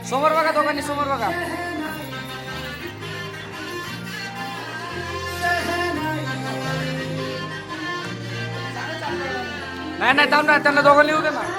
समोर बघा, दोघांनी समोर बघा. नाही नाही थांब ना, त्यांना दोघांनी येऊ दे ना.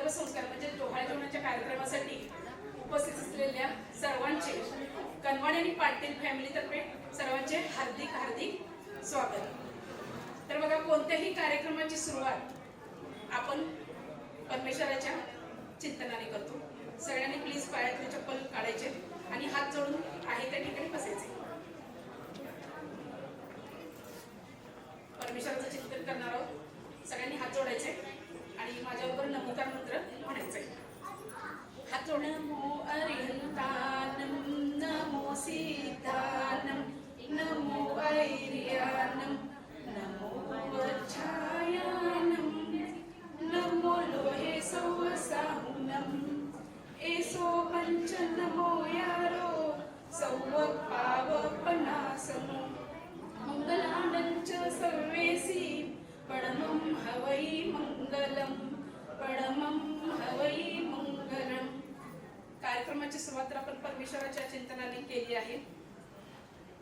संस्कार म्हणजे डोहाळे जेवणाच्या कार्यक्रमासाठी उपस्थित असलेल्या सर्वांचे कनवाडे आणि पाटील फॅमिलीतर्फे सर्वांचे हार्दिक हार्दिक स्वागत. तर बघा, कोणत्याही कार्यक्रमाची सुरुवात आपण परमेश्वराच्या चिंतनाने करतो. सगळ्यांनी प्लीज पायातले चप्पल काढायचे आणि हात जोडून आहे त्या ठिकाणी बसायचे. परमेश्वराचं चिंतन करणार आहोत. सगळ्यांनी हात जोडायचे आणि माझ्याबरोबर नमोकार मंत्र म्हणायचे. हात जोड. नमो अरिहंतानम, नमो सीतानम, नमो कार्यक्रमाची सुरुवात तर आपण परमेश्वराच्या चिंतनाने केली आहे.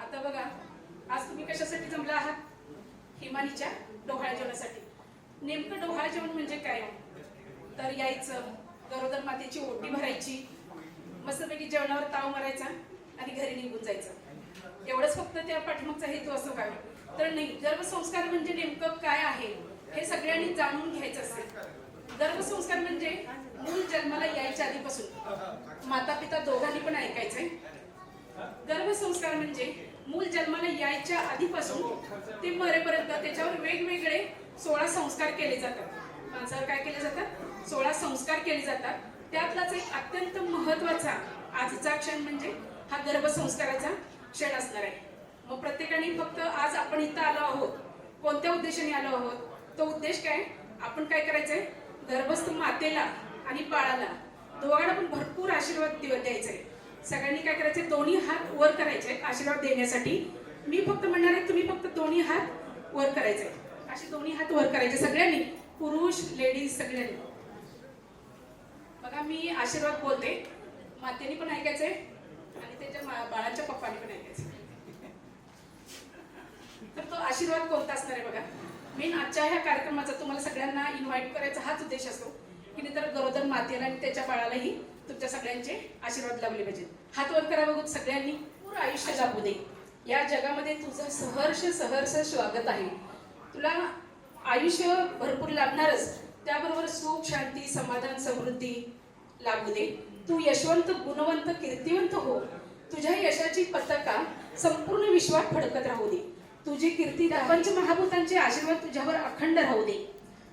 आता बघा, आज तुम्ही कशासाठी जमला आहात? हिमानीच्या डोहाळे जेवणासाठी. नेमकं डोहाळे जेवण म्हणजे काय? तर यायचं, गरोदर मातेची ओटी भरायची, मस्तपैकी जेवणावर ताव मारायचा आणि घरी निघून जायचं. एवढंच फक्त त्या पाठीमागचा हेतू असतो काय? तर नाही. गर्भसंस्कार म्हणजे नेमकं काय आहे हे सगळ्यांनी जाणून घ्यायचं असेल. गर्भसंस्कार म्हणजे मूल जन्माला यायच्या आधीपासून माता पिता दोघांनी पण ऐकायचंय. गर्भसंस्कार म्हणजे मूल जन्माला यायच्या आधीपासून ते मरेपर्यंत त्याच्यावर वेगवेगळे 16 संस्कार केले जातात. माणसावर काय केले जातात? 16 संस्कार केले जातात. त्यातलाच एक अत्यंत महत्वाचा आजचा क्षण म्हणजे हा गर्भसंस्काराचा क्षण असणार आहे. मग प्रत्येकाने फक्त आज आपण इथं आलो आहोत, कोणत्या उद्देशाने आलो आहोत? तो उद्देश काय? आपण काय करायचंय? गर्भस्थ मातेला आणि बाळाला दोघांना पण भरपूर आशीर्वाद द्यायचे. सगळ्यांनी काय करायचे? दोन्ही हात वर करायचे आशीर्वाद देण्यासाठी. मी फक्त म्हणणार आहे, तुम्ही फक्त दोन्ही हात वर करायचे. असे दोन्ही हात वर करायचे सगळ्यांनी, पुरुष लेडीज सगळ्यांनी. बघा, मी आशीर्वाद बोलते, मातेने पण ऐकायचंय आणि त्याच्या बाळाच्या पप्पाने पण ऐकायचं. तर तो आशीर्वाद कोणता असणार आहे? बघा, मेन आजच्या ह्या कार्यक्रमाचा तुम्हाला सगळ्यांना इन्व्हाइट करायचा हाच उद्देश असतो की तर गरोदर मातेला आणि त्याच्या बाळालाही तुमच्या सगळ्यांचे आशीर्वाद लाभले पाहिजेत. हात वर करा बघू सगळ्यांनी. पूर्ण आयुष्य लाभू दे. या जगामध्ये तुझं सहर्ष स्वागत आहे. तुला आयुष्य भरपूर लाभणारच, त्याबरोबर सुख, शांती, समाधान, समृद्धी लाभू दे. तू यशवंत, गुणवंत, कीर्तिवंत हो. तुझ्या यशाची पताका संपूर्ण विश्वात फडकत राहू दे. तुझी कीर्ती पंचमहाभूतांचे आशीर्वाद तुझ्यावर अखंड राहू दे.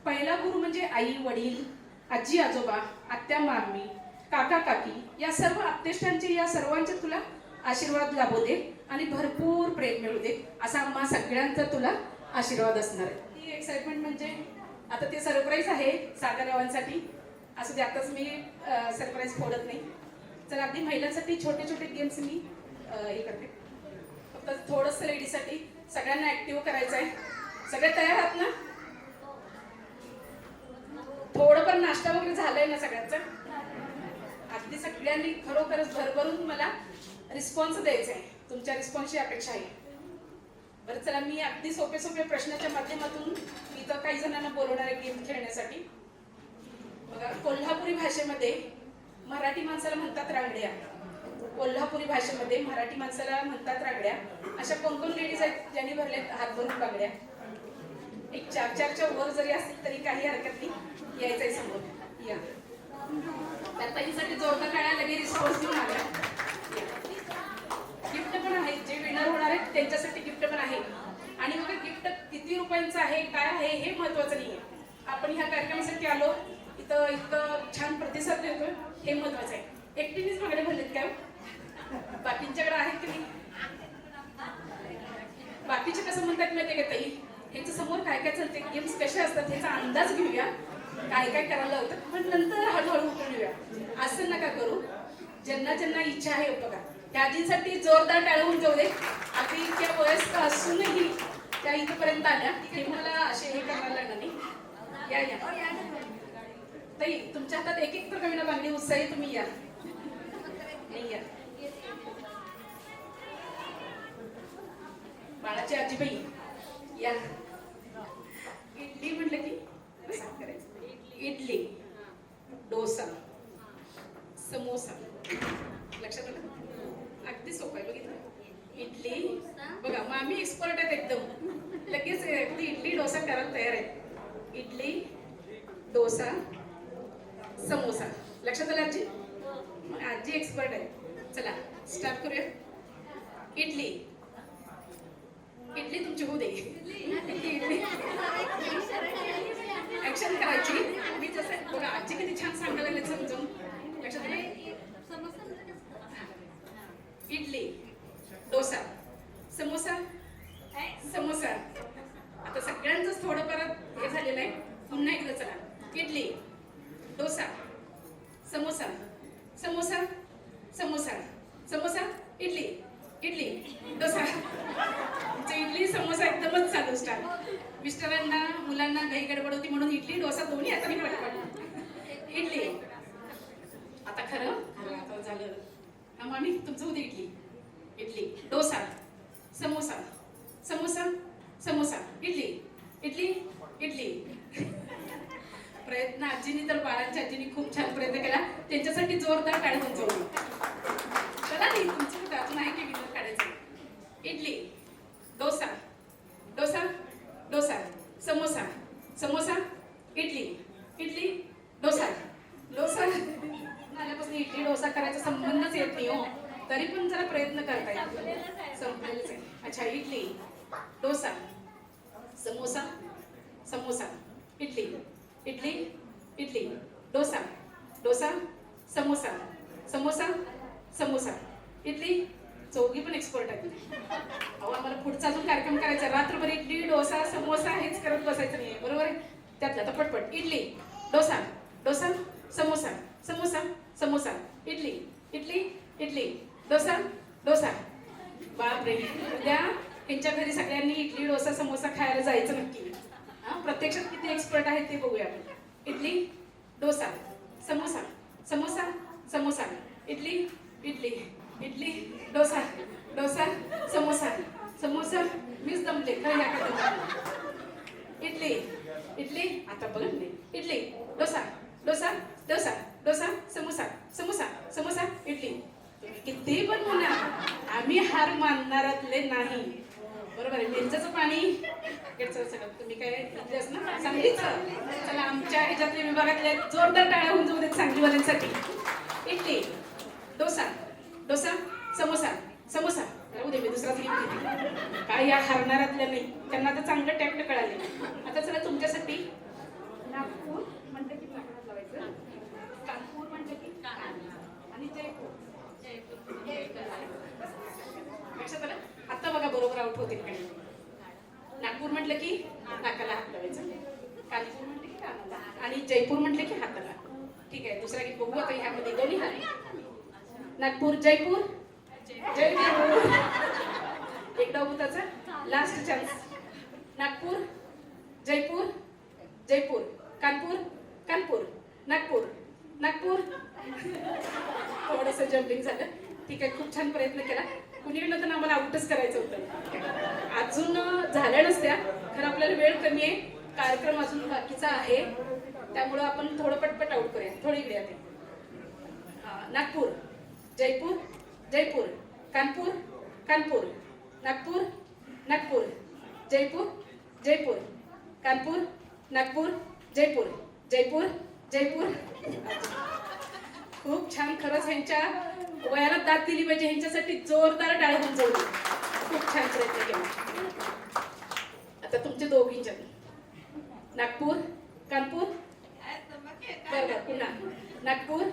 पहिला गुरु म्हणजे आई वडील, आजी आजोबा, आत्या मामी, काका काकी, या सर्व आप्तेष्टांचे, या सर्वांचे तुला आशीर्वाद लाभू दे आणि भरपूर प्रेम मिळू दे. असा आम्हा सगळ्यांचा तुला आशीर्वाद असणार आहे. ही एक्साइटमेंट म्हणजे आता ते सरप्राईज आहे सागररावांसाठी. असं ते आताच मी सरप्राईज फोडत नाही. तर अगदी महिलांसाठी छोटे छोटे गेम्स मी हे करते. फक्त थोडंसं लेडीजसाठी सगळ्यांना ऍक्टिव्ह करायचं आहे. सगळे तयार आहात ना? थोडं पण नाश्ता वगैरे झालाय ना सगळ्यांचा? अगदी सगळ्यांनी खरोखरच भरभरून मला रिस्पॉन्स द्यायचा आहे. तुमच्या रिस्पॉन्सची अपेक्षा आहे. बरं, चला, मी अगदी सोपे सोपे प्रश्नाच्या माध्यमातून इथं काही जणांना बोलवणार आहे गेम खेळण्यासाठी. बघा, कोल्हापुरी भाषेमध्ये मराठी माणसाला म्हणतात रांगड्या. कोल्हापुरी भाषेमध्ये मराठी माणसाला म्हणतात रांगड्या. अशा कोण कोण लेडीज आहेत ज्यांनी भरलेत हात भरून बांगड्या? एक 4-4च्या वर जरी असतील तरी काही हरकत नाही, यायचंय समोर. या त्या ताईसाठी जोरदार टाळ्या, लगेच रिस्पॉन्स देऊन आल्या. गिफ्ट पण आहे, जे विनर होणार आहेत त्यांच्यासाठी गिफ्ट पण आहे. आणि बघा, गिफ्ट किती रुपयांचं आहे, काय आहे हे महत्वाचं नाहीये. आपण ह्या कार्यक्रमासाठी आलो, इथं इतकं छान प्रतिसाद देतोय हे महत्वाचं आहे. एकटीनेच बांगडे भरलेत काय? बाकींच्याकडे आहेत की नाही? बाकीचे कसं म्हणतात माहितीये का ताई? ह्याच्या समोर काय काय चालते, गेम्स कसे असतात ह्याचा अंदाज घेऊया, काय काय करायला होतं, पण नंतर हळूहळू उतरूया. असं नका करू. ज्यांना ज्यांना इच्छा आहे बघा, त्यासाठी जोरदार टाळवून जाऊ दे. अगदी इतक्या वयस्क असूनही त्या इथपर्यंत आल्या, हे मला असे हे करायला लागणार नाही. या या ताई, तुमच्या हातात एक एक तर कमी बांगडी उत्साही, तुम्ही या. नाही या. बाळाची आजीबाई या. इडली म्हटलं की करायचं. इडली, डोसा, समोसा. लक्षात आलं? अगदी सोपं आहे. बघितलं? इडली. बघा, मामी एक्सपर्ट आहेत एकदम. लगेच अगदी इडली डोसा करायला तयार आहेत. इडली, डोसा, समोसा. लक्षात आलं आजी? आजी एक्सपर्ट आहे. चला स्टार्ट करूया. इडली. इडली तुमची होऊ दे. इडली ऍक्शन करायची. मी जसं बघा, आजी किती छान सांगायला लागले समजून. लक्षात आलं? इडली, डोसा, समोसा, समोसा. आता सगळ्यांचंच थोडं परत हे झालेलं आहे. पुन्हा एकदा चला. इडली, डोसा, समोसा, समोसा, समोसा, समोसा, इडली, इडली, डोसा. इडली समोसा एकदमच चालू स्टार्ट. मिस्टरांना मुलांना घाई गडबड होती म्हणून इडली डोसा दोन्ही आता मी पटपट. इडली. आता खरं आता झालं मामी तुमचं उद्या इडली इडली डोसा समोसा समोसा समोसा इडली इडली इडली प्रयत्न आजीनी तर बाळांच्या आजीनी खूप छान प्रयत्न केला त्यांच्यासाठी जोरदार टाळी उंचवली चला नाही तुमचं अजून आहे की विनोद काढायचं इडली डोसा डोसा डोसा समोसा समोसा इडली इडली डोसा डोसा आल्यापासून इडली डोसा करायचा संबंधच येत नाही हो तरी पण जरा प्रयत्न करताय संपलेलंच आहे अच्छा इडली डोसा समोसा समोसा इडली इडली इडली डोसा डोसा समोसा समोसा समोसा इडली चौघी पण एक्सपर्ट आहेत अहो आम्हाला पुढचा अजून कार्यक्रम करायचा रात्रभर इडली डोसा समोसा हेच करत बसायचं नाही बरोबर आहे त्यातला तर पटपट इडली डोसा डोसा समोसा समोसा समोसा इडली इडली इडली डोसा डोसा बापरे उद्या त्यांच्या घरी सगळ्यांनी इडली डोसा समोसा खायला जायचं नक्की हा प्रत्यक्षात किती एक्सपर्ट आहेत ते बघूया आपण इडली डोसा समोसा समोसा समोसा इडली इडली इडली डोसा डोसा समोसा समोसा मीच दमले खरं या इडली इडली आता बघ इडली डोसा डोसा डोसा डोसा समोसा समोसा समोसा इडली तुम्ही किती पण म्हणा आम्ही हार मानणारातले नाही बरोबर आहे मिरच्याचं पाणी सगळं तुम्ही काय इथलेच ना सांगलीचं चला आमच्या ह्याच्यातल्या विभागातल्या जोरदार टाळ्या होऊन जाऊ देत सांगलीवाल्यांसाठी इडली डोसा डोसा समोसा समोसा राहू दे मी दुसराच घेऊन घेते काय या हारणारातल्या नाही त्यांना आता चांगलं टॅक्ट कळाले आता चला तुमच्यासाठी नागपूर म्हणते की नागपूर लावायचं कानपूर म्हणते की आणि जयपूर लक्षात आलं आता बघा बरोबर आउट होते नागपूर म्हटलं की नाकाला हात लावायचं कानपूर म्हटलं की कानाला आणि जयपूर म्हटलं की हाताला ठीक आहे दुसरा गीत बघू आता ह्यामध्ये दोन्ही हात नागपूर जयपूर जयपूर एकदा भूताचा लास्ट चान्स नागपूर जयपूर जयपूर कानपूर कानपूर नागपूर नागपूर थोडंसं जम्पिंग झालं ठीक आहे खूप छान प्रयत्न केला कुणी म्हणलं तर आम्हाला आउटच करायचं होतं अजून झाल्या नसत्या खरं आपल्याला वेळ कमी आहे कार्यक्रम अजून बाकीचा आहे त्यामुळं आपण थोडं पटपट आउट करूया थोडी इकडे आहे नागपूर जयपूर जयपूर कानपूर कानपूर नागपूर नागपूर जयपूर जयपूर कानपूर नागपूर जयपूर जयपूर जयपूर खूप छान खरंच ह्यांच्या वयाला दाद दिली पाहिजे ह्यांच्यासाठी जोरदार टाळ्या होऊन जाऊ खूप छान प्रयत्न केला आता तुमचे दोघींच्या नागपूर कानपूर बरोबर पुन्हा नागपूर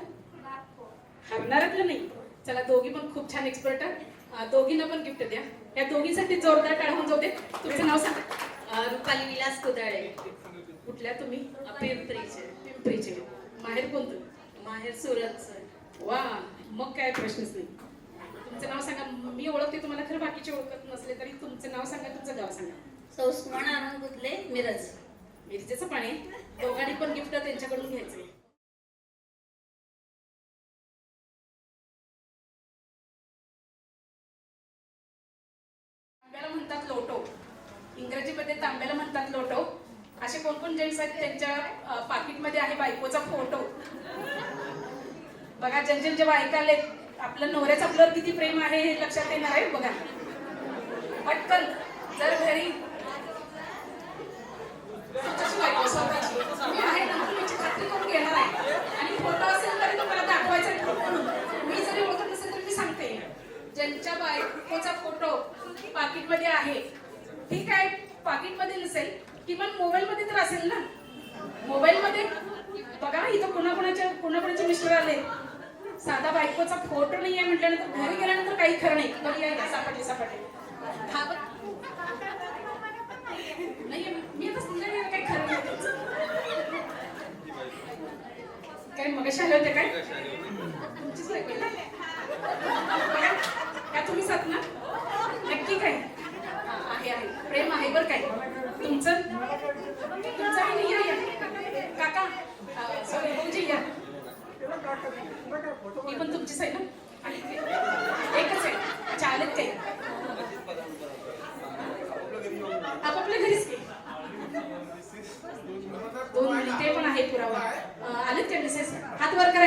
हरणारातलं नाही चला दोघी पण खूप छान एक्सपर्ट आहे दोघींना पण गिफ्ट द्या या दोघींसाठी जोरदार टाळ्या होऊन जाऊ दे तुमचं नाव सांगा रुपाली विलास कुदळे कुठल्या तुम्ही पिंपरीचे पिंपरीचे माहेर कोणतं माहेर सुरतचं वा मग काय प्रश्नच नाही तुमचं नाव सांगा मी ओळखते तुम्हाला खरं बाकीचे ओळखत नसले तरी तुमचं नाव सांगा तुमचं गाव सांगा सौस्मण आनंद गुदले मिरज मिरजेचं पाणी दोघांनी पण गिफ्ट त्यांच्याकडून घ्यायचंय तांब्याला म्हणतात लोटो इंग्रजीमध्ये तांब्याला म्हणतात लोटो असे कोण कोण जेंट्स आहेत त्यांच्या पाकिटमध्ये आहे बायकोचा फोटो बघा ज्यांच्या बायका आले आपलं नवऱ्याचं आपल्यावर किती प्रेम आहे हे लक्षात येणार आहे बघा पटकन जर घरी बायको स्वतःची मी आहे ना तुमची खात्री करून घेणार आहे आणि फोटो असेल तरी तुम्हाला दाखवायचा मी जरी ओळखत नसेल तर मी सांगते ज्यांच्या बायकोचा फोटो पाकिटमध्ये आहे ठीक आहे पाकिटमध्ये नसेल किमान मोबाईल मध्ये तर असेल ना मोबाईल मध्ये बघा इथं कोणाकोणाचे मिस्टर आले साधा बायकोचा फोटो नाही आहे म्हटल्यानंतर घरी गेल्यानंतर काही खरं नाही बघ या सापडले नाही मी आता समजा काही खरं नाही काय मगाशी आले होते काय तुमचीच बायको ना का तुम्ही साथ ना नक्की काय आहे प्रेम आहे बरं काय तुमचं आहे नाही या काका सॉरी भाऊजी या ही पण तुमचीच आहे ना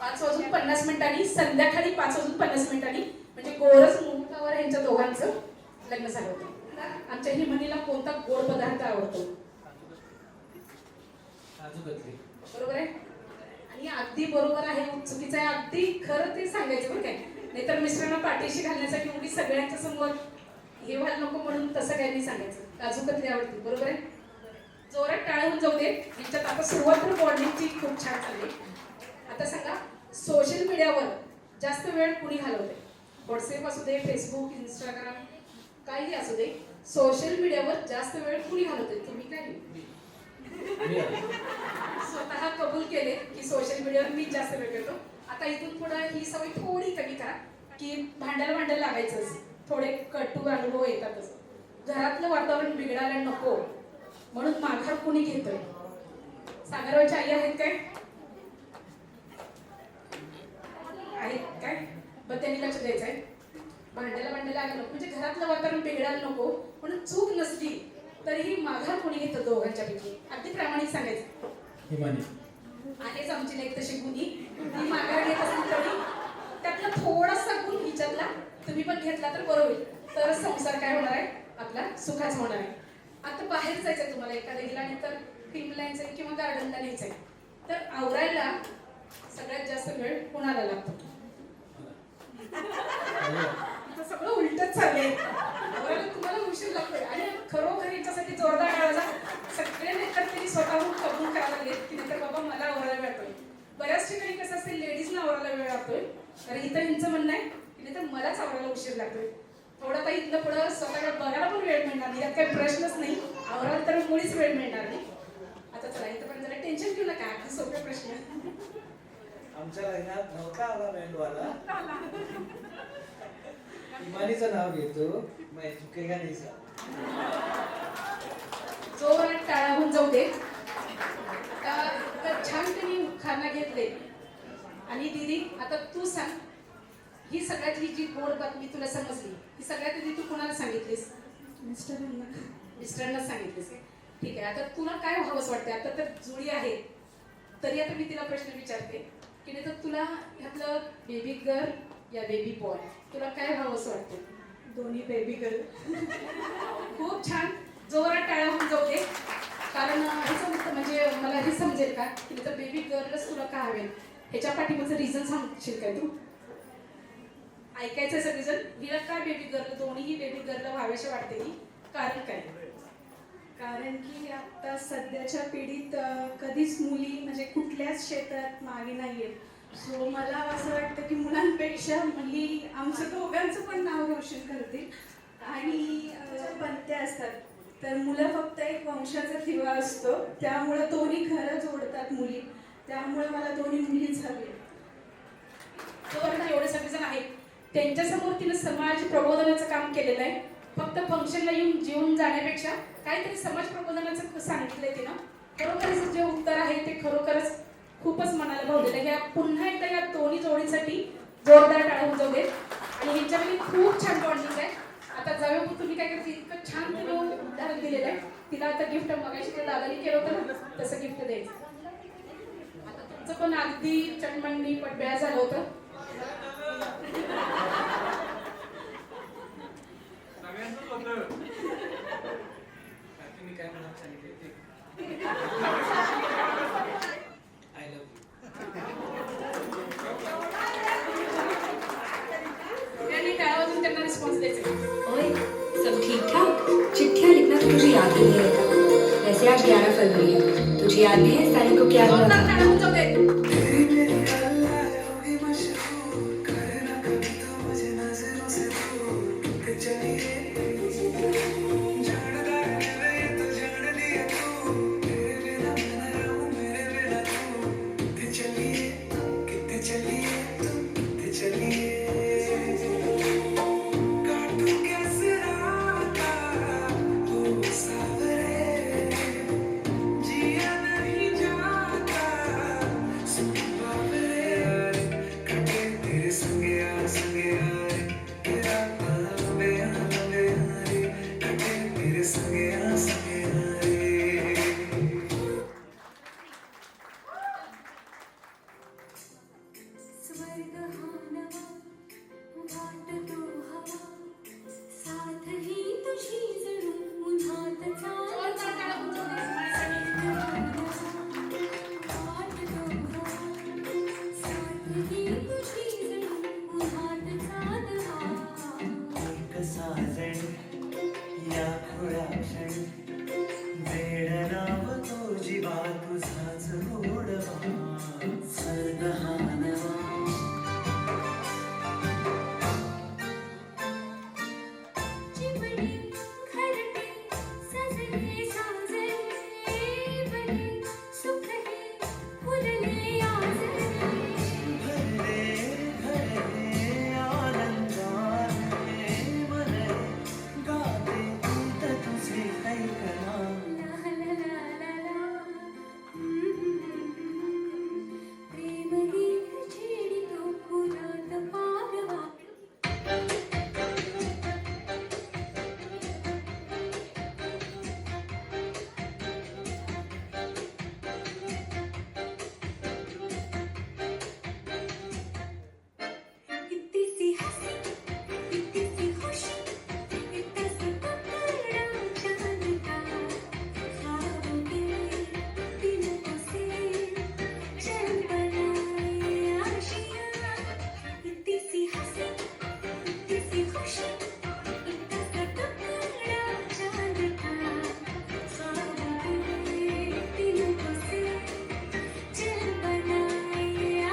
5:50 संध्याकाळी 5:50 म्हणजे गोरज मुहूर्तावर यांच्या दोघांचं लग्न झालं होतं. आमच्या हिमनीला कोणता गोड पदार्थ आवडतो? बरोबर आहे. आणि अगदी बरोबर आहे, चुकीचं आहे, अगदी खरं ते सांगायचं बरं काय. नाहीतर मिस्टरांना पाठीशी घालण्यासाठी उडी सगळ्यांच्या समोर हे व्हायला नको म्हणून तसं काही नाही सांगायचं. काजू कतली आवडते, बरोबर आहे. जोरात टाळून जाऊ दे. यांच्यात आता सुरुवात तर बॉन्डिंगची खूप छान चालली. आता सांगा, सोशल मीडियावर जास्त वेळ कुणी घालवते? व्हॉट्सअप असू दे, फेसबुक, इंस्टाग्राम, काही असू दे, सोशल मीडियावर जास्त वेळ कुणी घालवते? तुम्ही काय स्वतः कबूल केले की सोशल मीडियावर मी जास्त वेळ करतो. आता इथून पुढे ही सवय थोडी कमी करा की भांडायला लागायचंच. थोडे कटू अनुभव येतातच. घरातलं वातावरण बिघडायला नको म्हणून माघार कुणी घेतोय? सागरवाच्या आई आहेत काय? आहेत काय? पण त्यांनी लक्ष द्यायचंय. भांडायला आलं नको म्हणजे घरातलं वातावरण बिघडायला नको म्हणून चूक नसली तरीही माघार कोणी घेतं दोघांच्या पैकी? अगदी प्रामाणिक सांगायचं. आहेच आमची लेक तशी गुणी. ती माघार घेत असली तरी त्यातला थोडासा गुण हिच्यातला तुम्ही पण घेतला तर बरं होईल. तरच संसार काय होणार आहे? आपला सुखाच होणार आहे. आता बाहेर जायचंय तुम्हाला, एखाद्या गेल्यानंतर फिल्मला यायचंय किंवा गार्डनला न्यायचंय, तर आवरायला सगळ्यात जास्त वेळ कोणाला लागतो? सगळं उलटच चाललंय. आवरायला तुम्हाला उशीर लागतोय. आणि खरोखर याच्यासाठी जोरदार आवाजा सगळे नेतृत्व स्वतःहून कबूल करायला लागलेत की नंतर बाबा मला आवरायला वेळ लागतोय. बऱ्याच ठिकाणी कसं असेल, लेडीजला आवरायला वेळ लागतोय, तर इथं यांचं म्हणणं आहे की नाही तर मलाच आवरायला उशीर लागतोय. थोडं काही इथलं पुढं स्वतःला बघायला पण वेळ मिळणार नाही, यात काही प्रश्नच नाही. आवरायला तर मुळीच वेळ मिळणार नाही. आता चला, इथं पण जरा टेन्शन घेऊ नका, अगदी सोपे प्रश्न. आमच्या लग्नात नव्हता आला मेंढवाला. इमानीचं नाव घेतो, मैं चुकेगा नहीं सा. जोरात टाळाहून जाऊ दे. तर छान तुम्ही खाना घेतले. आणि दीदी, आता तू सांग, ही सगळ्यातली जी गोड बातमी तुला समजली, ही सगळ्यात आधी तू कोणाला सांगितलीस? मिस्टरांना सांगितलीस. ठीक आहे. आता तुला काय व्हावंच वाटते? आता तर जुळी आहे तरी आता मी तिला प्रश्न विचारते की नाही तर तुला ह्यातलं बेबी गर्ल या बेबी बॉय, तुला काय व्हावंच वाटतं? दोन्ही बेबी गर्ल. खूप छान. जोरात टाळ्या जाऊ दे. कारण ह्याचं म्हणजे मला हे समजेल का की नाही तर बेबी गर्लच तुला का हवेल? ह्याच्या पाठीमागचं रिझन सांगशील काय तू? ऐकायचं सगळेजण. हिला काय बेबी गर्ल, दोन्हीही बेबी गर्ल व्हाव्याशी वाटते की कारण काय? कारण की आता सध्याच्या पिढीत कधीच मुली म्हणजे कुठल्याच क्षेत्रात मागे नाहीये. सो मला असं वाटतं की मुलांपेक्षा मुली आमचं दोघांचं पण नाव रोशन करतील. आणि पंत्या असतात तर मुलं फक्त एक वंशाचा दिवा असतो, त्यामुळे दोन्ही खरं जोडतात मुली. त्यामुळे मला दोन्ही मुलीच हवे. एवढे सगळेजण आहेत, त्यांच्यासमोर तिनं समाज प्रबोधनाचं काम केलेलं आहे. फक्त फंक्शनला येऊन जेवून जाण्यापेक्षा काहीतरी समाज प्रबोधनाचं सांगितलंय तिनं. खरोखरच जे उत्तर आहे ते खरोखरच खूपच मनाला भावलेलं आहे. पुन्हा एकदा या दोन्ही जोडीसाठी जोरदार टाळ्या जाऊ देत. आणि ह्यांच्यामध्ये खूप छान बॉन्डिंग आहे. आता जाऊ तुम्ही काय करते, इतकं छान तिनं उदाहरण दिलेलं आहे. तिला आता गिफ्ट मगाशी त्या दादानी केलं होतं ना, तसं गिफ्ट द्यायचं. आता तुमचं पण अगदी चटमंडी पटब्या झालं होतं. सगळ्यांचंच होतं. तुम्ही काय म्हणून सांगितले ते? I love you. यांनी टाळावरून त्यांना रिस्पॉन्स द्यायचा. ओए, सब ठीक ठाक? चिट्ठियाँ लिखना तो तुझे याद ही नहीं रहेगा. वैसे आज 11 फरवरी है, तुझे याद भी है इस तारीख को क्या हुआ जोरदार था? टाळ्या जाऊ देत. स्वर्ग हा नवा वाटतो हवा साथ ही तुझी जणू उन्हात जोरदार टाळ्या उंचावून माझ्यासाठी. वाटतो हवा साथ ही तुझी जणू उन्हात चांदवा एक साजण या खुळ्या क्षणी वेळ नाव तो जीवा तुझाच गोडवा स्वर्ग हा नवा चिमणे घरटे सजले साजले बने सुख हे फुलले आजले भरले भरले आनंदाने मन गाते गीत तुझे ऐकला ला ला ला ला ला प्रेम गीत छेडितो फुलात पागवा इतनी सी हंसी इतनी सी खुशी इतना सा पकड़ा चांद का ख्वाबों के दिलों से चल बनाए आशियाँ इतनी सी हंसी इतनी सी खुशी इतना सा पकड़ा चांद का ख्वाबों के दिलों से चल बनाए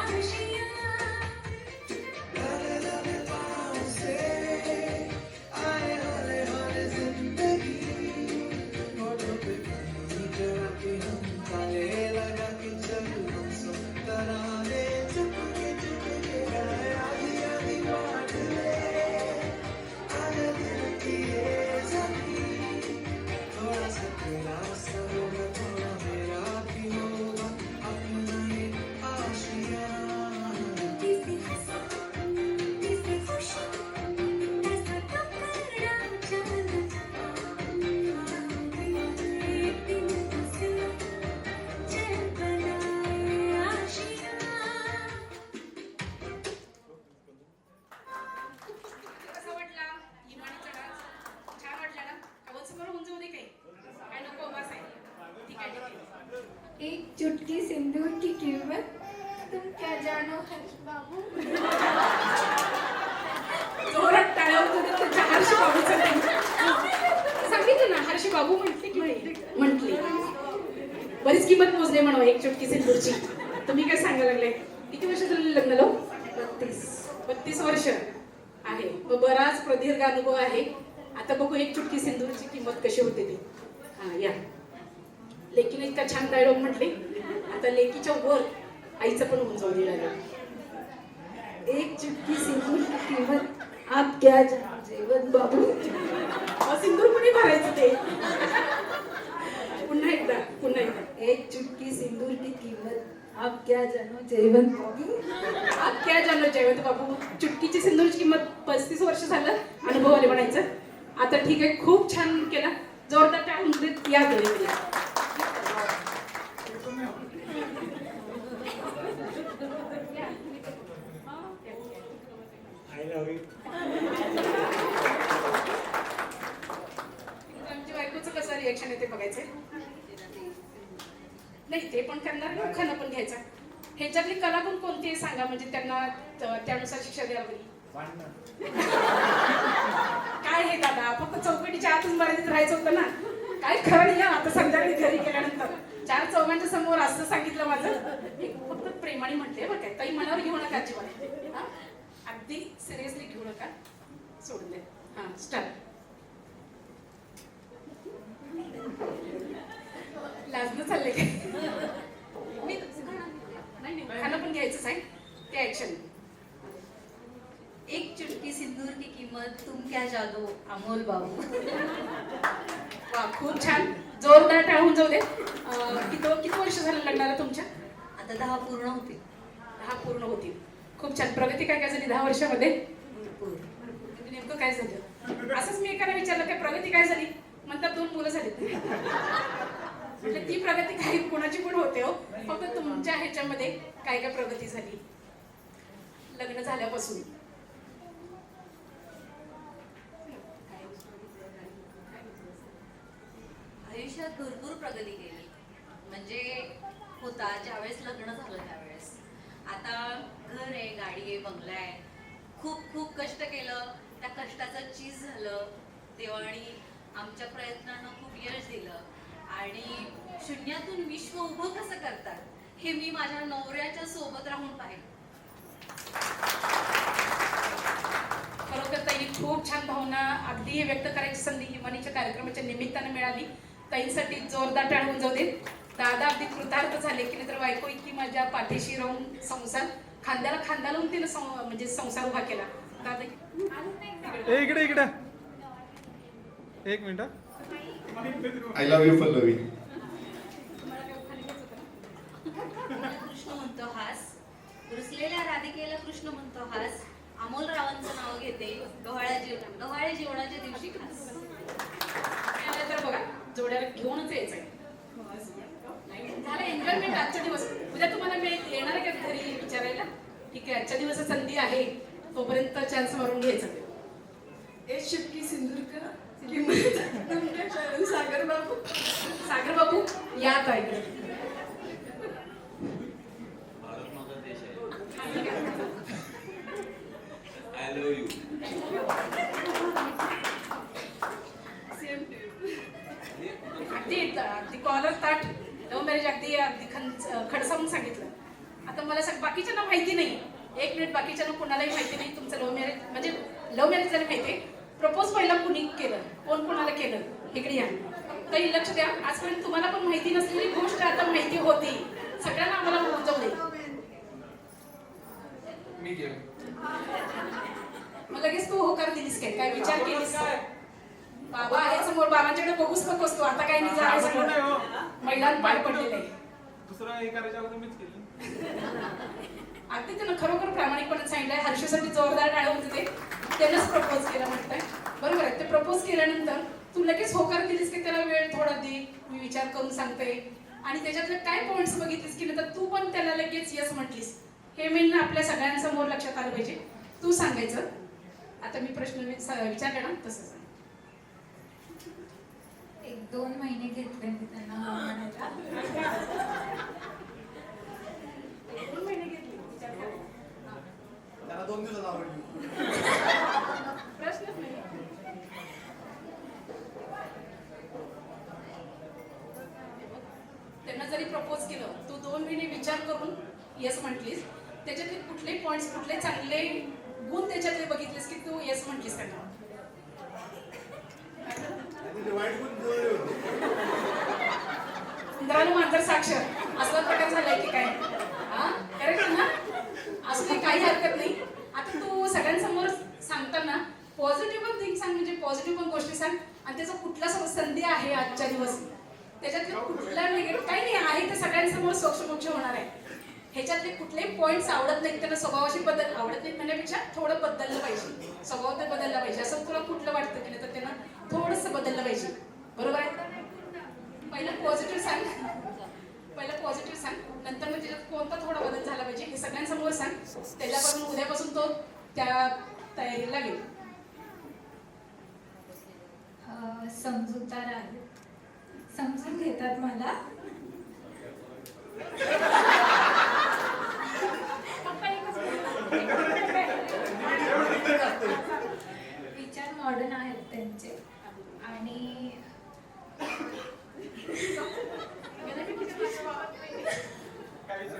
आशियाँ किसी हंसी किसी खुशी ऐसा पकड़ा चांद दिलों से चल बनाए आशियाँ कसा वाटला इमानीचा डान्स? छान वाटला ना? आवाज समोर होऊन जाऊ दे काही? काय नको बस आहे. ठीक आहे, ठीक आहे. एक चुटकी सिंदूर की कीमत तुम क्या जानो हर्ष बाबू जोरात टाळ्या होऊ दे तुझ्या हर्ष बाबूचं नाही. सांगितलं ना हर्ष बाबू म्हटली की म्हटली. बरीच किंमत मोजली म्हणून एक चुटकी सिंदूरची. तुम्ही काय सांगायला लागले? किती वर्ष झाले लग्नाला? 32 वर्ष आहे. मग बराच प्रदीर्घ अनुभव आहे. आता बघू एक चुटकी सिंदूरची किंमत कशी होते ती. हा या लेकीने इतका छान डायलॉग म्हटले. आता लेकीच्या वर आईचं पण होऊन जाऊ दिला. एक चुटकी सिंदूर की कीमत आप क्या जानो जेवण बाबू सिंदूर कुणी भरायचं ते? पुन्हा एकदा एक चुटकी सिंदूर की कीमत आप क्या जानो जेवण बाबू आप क्या जाणलं जयवंत बाबू. चुटकीची सिंदूरची किंमत 35 वर्ष झालं अनुभव आले म्हणायचं. आता ठीक आहे, खूप छान केला. जोरदार टाळून देत या घरी. आय लव्ह यू आमच्या बायकोचं कसं रिएक्शन येते बघायचंय. नाही ते पण करणार आणि उखाणा पण घ्यायचा. ह्याच्यातली कलागुण कोणती आहे सांगा, म्हणजे त्यांना त्यानुसार शिक्षा द्यावी. काय हे दादा, फक्त चौकटीच्या आतच मर्यादित राहायचं होतं ना. काय खरं नाही आता संध्याकाळी घरी गेल्यानंतर 4 चौघांच्या समोर असं सांगितलं माझं. फक्त प्रेमाने म्हटले बरं काय, काही मनावर घेऊ नका अजिबात. हा अगदी सिरियसली घेऊ नका, सोडून दे. हा स्टार्ट. लाजणं चाललंय काय? मी नाही खाणं पण घ्यायचंच आहे ते ऍक्शन. एक चुटकी सिंदूर की कीमत तुम क्या जानो अमोल बाबू. वा खूप छान. जोरदार टाळून जाऊ दे. किती वर्ष झालं लग्नाला तुमच्या? आता 10 पूर्ण होतील. 10 पूर्ण होतील. खूप छान. प्रगती काय काय झाली 10 वर्षामध्ये? भरपूर. नेमकं काय झालं? असंच मी एकाला विचारलं काय प्रगती काय झाली, म्हणतात 2 मुलं झालीत. म्हटलं ती प्रगती काही कोणाची पण होते हो, फक्त तुमच्या ह्याच्यामध्ये काय काय प्रगती झाली. लग्न झाल्यापासून? आयुष्यात भरपूर प्रगती केली. म्हणजे होता ज्यावेळेस लग्न झालं त्यावेळेस. आता घर आहे, गाडी आहे, बंगला आहे. खूप खूप कष्ट केलं, त्या कष्टाचं चीज झालं देवाने आमच्या प्रयत्नांना खूप यश दिलं. आणि शून्यातून विश्व उभं कसं करतात हे मी माझ्या नवऱ्याच्या सोबत राहून पाहिलं. खरोखर ताई खूप छान भावना अगदी हे व्यक्त करायची संधी हिमानीच्या कार्यक्रमाच्या निमित्तानं मिळाली. ताईंसाठी जोरदार टाळ होऊन जाऊ देत. दादा अगदी कृतार्थ झाले की नाहीतर बायको इतकी माझ्या पाठीशी राहून संसार खांद्याला खांदा लावून तिने म्हणजे संसार उभा केला. दादा इकडे इकडे एक minute. I love you Pallavi. Krishna म्हणतो हास, रुसलेल्या राधिकेला कृष्ण म्हणतो हास. अमोल रावांचं नाव घेते गव्हाळ्या जेवणाच्या दिवशी खास. तर बघा जोड्याला घेऊनच यायचंय. झालं एन्जॉयमेंट आजचा दिवस. उद्या तुम्हाला मी येणार आहे का घरी विचारायला? ठीक आहे, आजच्या दिवस संधी आहे, तोपर्यंत चान्स मारून घ्यायचं. ए शिपकी सिंदूरकर सागर बाबू. सागर बाबू या ताई. भारत माझा देश आहे. I love you. अगदी कॉलर ताट लव्ह मॅरेज अगदी अगदी खडसावून सांगितलं. आता मला बाकीच्यांना माहिती नाही. एक मिनिट, बाकीच्यांना कोणालाही माहिती नाही तुमचं लव्ह मॅरेज म्हणजे लव्ह मॅरेज झालं माहिती आहे. प्रपोज पहिला कुणी केलं, कोण कोणाला केलं, इकडे या. काही लक्ष द्या. आजपर्यंत तुम्हाला पण माहिती नसलेली गोष्ट आता माहिती होती. सगळ्यांना आम्हाला जाऊ दे. मी गेलो. मग लगेच तू होकार दिलीस काय विचार केलीस? बाबा आहे समोर, बाबांच्याकडे बघूच नकोस तू. आता काय नाही जायचं, मैदान पार पडलेलं आहे. दुसरं हे करायच्या अगोदर मीच केलं. अगदी त्यानं खरोखर प्रामाणिकपणे सांगितलंय. हर्षसाठी जोरदार टाळ्या होते ते. त्यानंच प्रपोज केलं म्हणताय. बरोबर आहे. ते प्रपोज केल्यानंतर तू लगेच होकार दिलीस की त्याला वेळ थोडा दे, मी विचार करून सांगते. आणि त्याच्यातले काय पॉइंट्स बघितलीस की नाही तर तू पण त्याला लगेच यस म्हटलीस. हे मेन आपल्या सगळ्यांसमोर लक्षात आलं पाहिजे. तू सांगायचं. आता मी प्रश्न विचारले ना तसं सांग. 1-2 महिने घेतले मी त्यांना हो म्हणायला. 2 महिने घेतले विचार करायला. त्याला 2 दिवसात आवडली. प्रश्नच नाही. त्यांना जरी प्रपोज केलं, तू 2 महिने विचार करून येस म्हटलीस. त्याच्यातले कुठले पॉइंट्स, कुठले चांगले गुण त्याच्यातले बघितलेस की तू येस म्हटलीस त्यांना? इंद्रानं मांजर साक्षर असला प्रकार झालाय की काय? हा करेक्ट ना? असली काही हरकत नाही. आता तू सगळ्यांसमोर सांगताना पॉझिटिव्ह थिंग सांग, म्हणजे पॉझिटिव्ह पण गोष्टी सांग. आणि त्याचा कुठला संधी आहे आजच्या दिवस, त्याच्यातले कुठला निगेटिव्ह काही नाही आहे ते सगळ्यांसमोर सोक्षमोक्ष होणार आहे. ह्याच्यातले कुठलेही पॉईंट्स आवडत नाहीत, त्यांना स्वभावाशी बदल आवडत नाहीत म्हणण्यापेक्षा थोडं बदललं पाहिजे, स्वभाव ते बदलला पाहिजे असं तुला कुठलं वाटतं की नाही तर त्यांना थोडंसं बदललं पाहिजे. बरोबर आहे? पहिलं पॉझिटिव्ह सांग, नंतर मग त्याच्यात कोणता थोडा बदल झाला पाहिजे हे सगळ्यांसमोर सांग. त्याच्यापासून उद्यापासून तो त्या तयारीला गेला. समजूतदार आहे, समजून घेतात मला. विचार मॉडर्न आहेत त्यांचे. आणि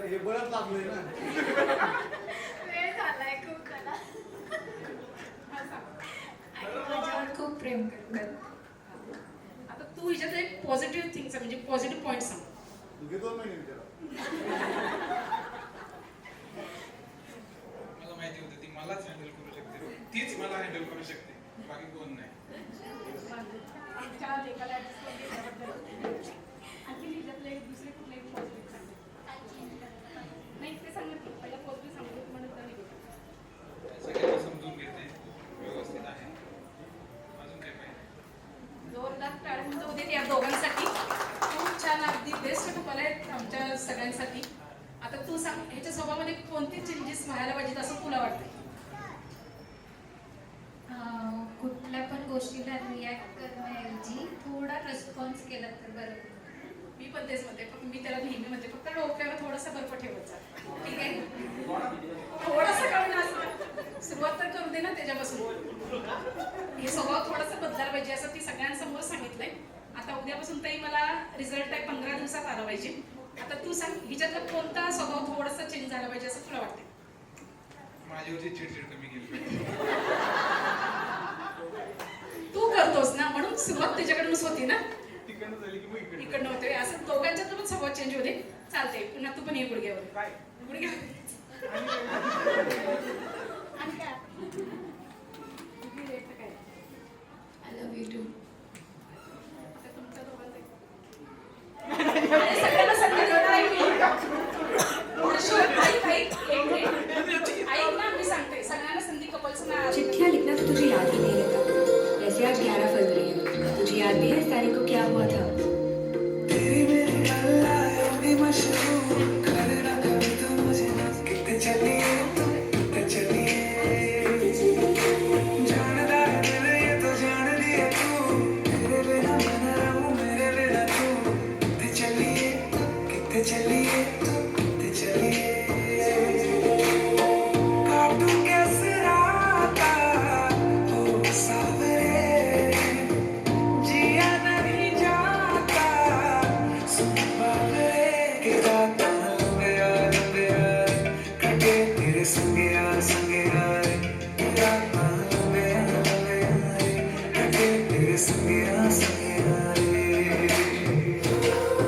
हे बळच लागलोय ना. वेळ झालाय खूप त्याला. आणि माझ्यावर खूप प्रेम करतात. आता तू ह्याच्यात एक पॉझिटिव्ह थिंग सांग, म्हणजे पॉझिटिव्ह पॉईंट सांग. तुझे 2 महिने विचारा. मला माहिती होतं ती मलाच हँडल करू शकते, तीच मला हँडल करू शकते, बाकी कोण नाही. आमच्या लेखाला adjust करून घेतल्याबद्दल. आणखी ह्याच्यातले दुसरे कुठलेही पॉझिटिव्ह सांग. नाही ते सांगत नाही, पहिला पॉझिटिव्ह सांगतो म्हणत नाही. सगळ्यांना समजून घेते, व्यवस्थित आहे. अजून काय पाहिजे? जोरदार टाळ्या जाऊ देत या दोघांसाठी. खूप छान, अगदी बेस्ट कपल आहेत आमच्या सगळ्यांसाठी. आता तू सांग, ह्याच्या स्वभावामध्ये कोणते चेंजेस व्हायला पाहिजेत असं तुला वाटतं? गोष्टीला रिॲक्ट करण्याऐवजी थोडा रिस्पॉन्स केला तर बरं होईल. मी पण तेच म्हणते, फक्त मी त्याला नेहमी म्हणते फक्त डोक्यावर थोडासा बर्फ ठेवत जा, ठीक आहे? थोडासा कमी असं सुरुवात तर करू दे ना त्याच्यापासून. हे स्वभाव थोडासा बदलायला पाहिजे असं ती सगळ्यांसमोर सांगितलंय. आता उद्यापासून ताई मला रिझल्ट आहे 15 दिवसात आला पाहिजे. आता तू सांग हिच्यातला कोणता स्वभाव थोडासा चेंज झाला पाहिजे असं तुला वाटतं? माझ्यावरची चिडचिड कमी केली. तू करतोस ना म्हणून सुरुवात त्याच्याकडूनच होती ना, तिकडनं झाली की मग इकडनं होते. असं दोघांच्यात पण स्वभाव चेंज होते. चालते पुन्हा तू पण ये गुडघ्यावर. काय गुडघ्यावर आणि काय आय लव्ह यू टू. आता तुमच्या दोघांचं अरे सगळ्यांना सगळ्यांना ऐक ना, मी सांगते सगळ्यांना संधी कपल्स ना. चिट्ठियाँ लिखना तो तुझे याद ही नहीं रहता. वैसे आज 11 फरवरी है, तुझे याद भी है इस तारीख को क्या हुआ था?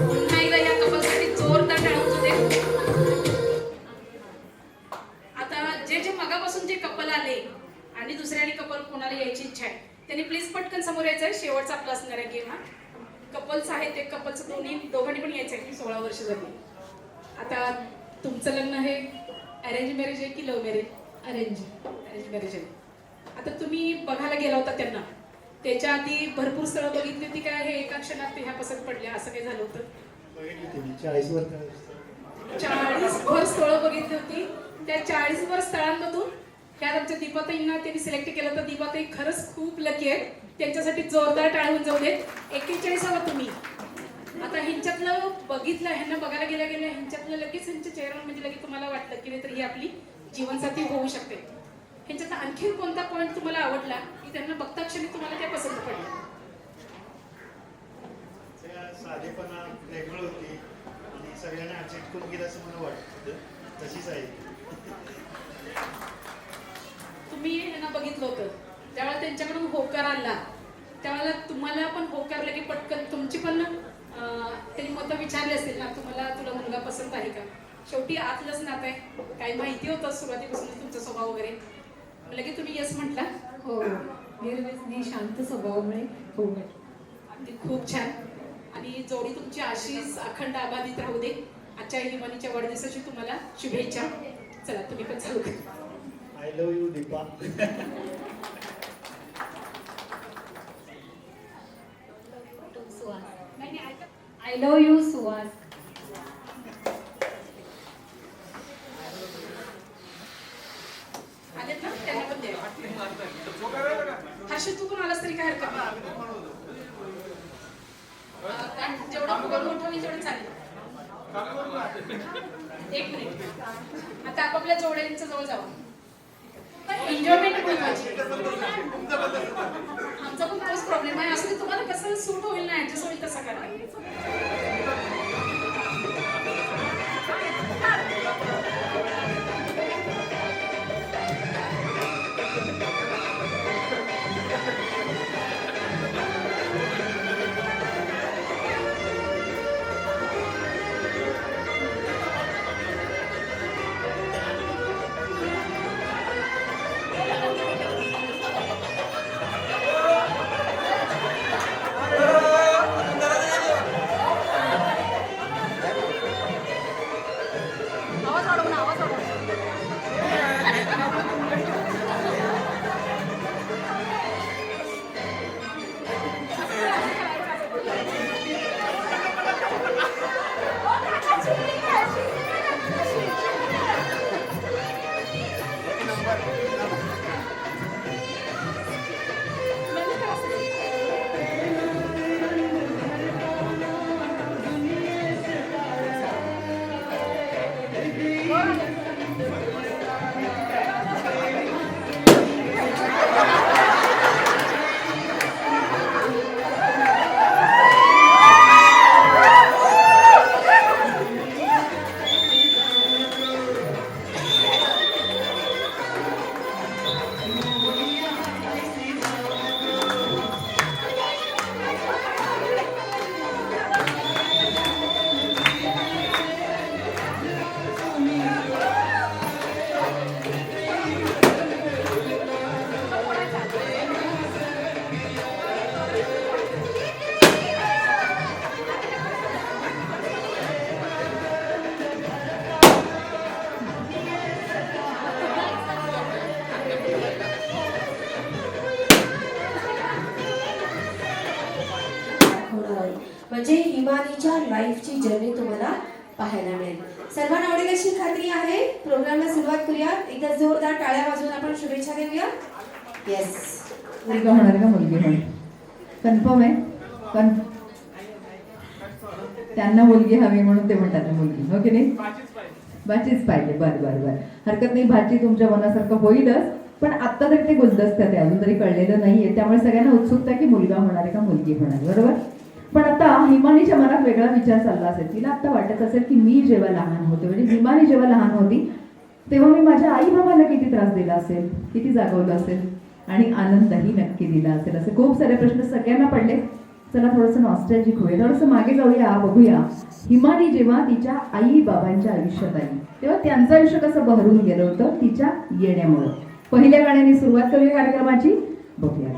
पुन्हा एकदा या कपलसाठी जोरदार टाळ्या वाजू दे. आता जे मगापासून जे कपल आले आणि दुसऱ्याने कपल कोणाला यायची इच्छा आहे त्यांनी प्लीज पटकन समोर यायचं आहे. शेवटचा आपला असणार आहे गेम. हा कपल्स आहेत ते कपल्स दोघांनी पण यायचं आहे. 16 वर्ष झाली. आता तुमचं लग्न हे अरेंज मॅरेज आहे की लव्ह मॅरेज? अरेंज मॅरेज आहे. आता तुम्ही बघायला गेला होता त्यांना, त्याच्या आधी भरपूर स्थळं बघितली होती काय? हे एका क्षणात ह्या पसंत पडल्या असं काही झालं होतं? 40 वर स्थळं बघितली होती. त्या 40 वर स्थळांमधून त्यात आमच्या दीपाताईंना त्यांनी सिलेक्ट केलं. तर दीपाताई खरंच खूप लकी आहेत. त्यांच्यासाठी जोरदार टाळ्या होऊन जाऊ देत. 41 हवा तुम्ही. आता ह्यांच्यातलं बघितलं, ह्यांना बघायला गेल्या ह्यांच्यातलं लगेच ह्यांच्या चेहऱ्यावर म्हणजे लगेच तुम्हाला वाटलं की नाही तर ही आपली जीवनसाथी होऊ शकते. ह्यांच्यात आणखी कोणता पॉईंट तुम्हाला आवडला की त्यांना बघता क्षणी तुम्हाला त्या पसंत पडलं? साधेपणा वेगळं होती आणि सगळ्यांना चिटकून गेलं असं मला वाटतं. तशीच आहे. तुम्ही यांना बघितलं होतं त्यावेळेला त्यांच्याकडून होकार आला, त्यावेळेला तुम्हाला पण होकारलं की पटकन तुमची पण त्यांनी मतं विचारली असतील ना, तुला मुलगा पसंत आहे का? शेवटी आतलंच नातं आहे. काही माहिती होतं सुरुवातीपासून तुमचा स्वभाव वगैरे, लगे तुम्ही यस म्हटला? हो, निर्व्यसनी शांत स्वभावामुळे हो म्हटलं. अगदी खूप छान. आणि जोडी तुमची अशीच अखंड अबाधित राहू दे. आजच्या हिमानीच्या वाढदिवसाची तुम्हाला शुभेच्छा. चला तुम्ही पण चालू करा. I love you Deepa. I love you Suhas. आलेत ना, त्यांना पण द्या. हर्षद तू पण आलास तरी काय हरकत नाही. जेवढं फुगड मोठं होईल तेवढं चालेल. एक मिनिट. आता आपापल्या जोड्यांच्या जवळ जावं. एन्जॉयमेंट महत्वाची. आमचा पण तोच प्रॉब्लेम आहे. असं तुम्हाला कसं सूट होईल ना, ऍडजस्ट होईल तसं करा. हिमानीच्या लाईफची जर्नी तुम्हाला पाहायला मिळेल. सर्वांना आवडेल अशी खात्री आहे. प्रोग्रामला सुरुवात करूया. एकदा जोरदार टाळ्या वाजवून आपण शुभेच्छा देऊया. येस, मुलगा होणार का मुलगी होणार? कन्फर्म आहे? त्यांना मुलगी हवी म्हणून ते म्हणतात मुलगी, हो की नाही? भाचीच पाहिजे. बरं. हरकत नाही, भाची तुमच्या मनासारखं होईलच, पण आता तरी ते गुलदस्त आहे, अजून तरी कळलेलं नाहीये. त्यामुळे सगळ्यांना उत्सुकता की मुलगा होणार आहे का मुलगी होणार, बरोबर? पण आता हिमानीच्या मनात वेगळा विचार चालला असेल. तिला आता वाटत असेल की मी जेव्हा लहान होते, म्हणजे हिमानी जेव्हा लहान होती तेव्हा मी माझ्या आई बाबांना किती त्रास दिला असेल, किती जागवलं असेल आणि आनंदही नक्की दिला असेल. असे खूप सारे प्रश्न सगळ्यांना पडले. चला थोडंसं नॉस्टॅल्जिक होऊया, थोडंसं मागे जाऊया, बघूया हिमानी जेव्हा तिच्या आई बाबांच्या आयुष्यात आली तेव्हा त्यांचं आयुष्य कसं बहरून गेलं होतं तिच्या येण्यामुळं. पहिल्या गाण्याने सुरुवात करूया कार्यक्रमाची, बघूया.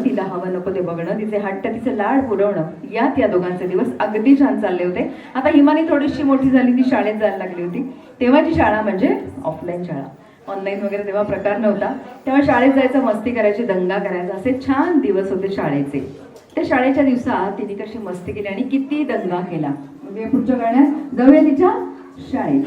तिला हवं नको ते बघणं, तिचे हट्ट, तिचे लाड पुरवणं, यात या दोघांचे दिवस अगदी छान चालले होते. आता हिमानी थोडीशी मोठी झाली, ती शाळेत जायला लागली होती. तेव्हाची शाळा म्हणजे ऑफलाईन शाळा, ऑनलाईन वगैरे तेव्हा प्रकार नव्हता. तेव्हा शाळेत जायचं, मस्ती करायची, दंगा करायचा, असे छान दिवस होते शाळेचे. त्या शाळेच्या दिवसात तिने कशी मस्ती केली आणि किती दंगा केला. पुढच्या गाण्यात जाऊया तिच्या शाळेत.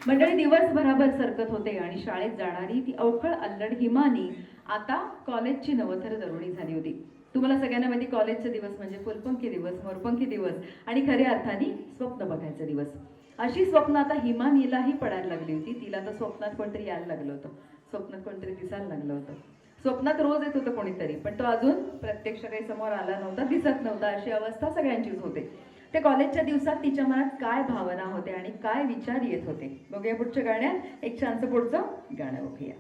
मंडळी दिवसभराभर सरकत होते आणि शाळेत जाणारी ती अवखळ अल्लड हिमानी आता कॉलेजची नवथर तरुणी झाली होती. तुम्हाला सगळ्यांना माहिती, कॉलेजचे दिवस म्हणजे फुलपंखी दिवस, मोरपंखी दिवस आणि खऱ्या अर्थाने स्वप्न बघायचे दिवस. अशी स्वप्न आता हिमानीलाही पडायला लागली होती. तिला तर स्वप्नात कोणतरी यायला लागलं होतं, स्वप्नात कोणतरी दिसायला लागलं होतं. स्वप्नात रोज येत होतं कोणीतरी, पण तो अजून प्रत्यक्ष काही समोर आला नव्हता, दिसत नव्हता. अशी अवस्था सगळ्यांचीच होते. त्या कॉलेजच्या दिवसात तिच्या मनात काय भावना होते आणि काय विचार येत होते, बघूया पुढच्या गाण्यात. एक छानसं पुढचं गाणं बघूया.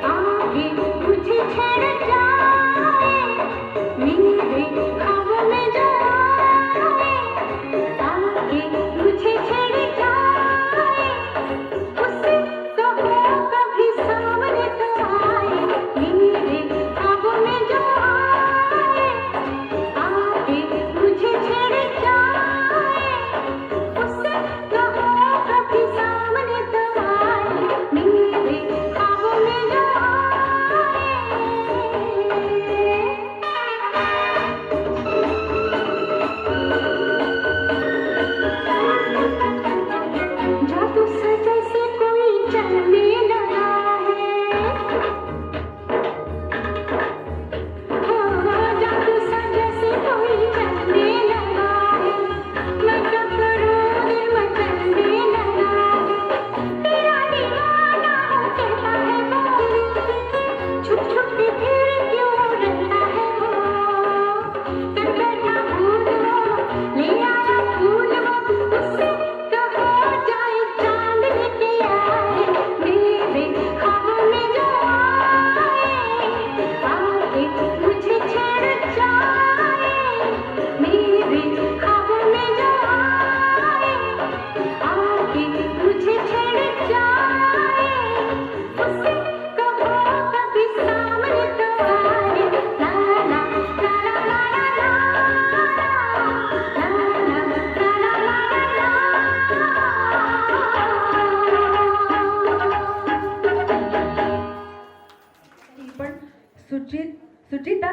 आगे मुझे छड़ जाए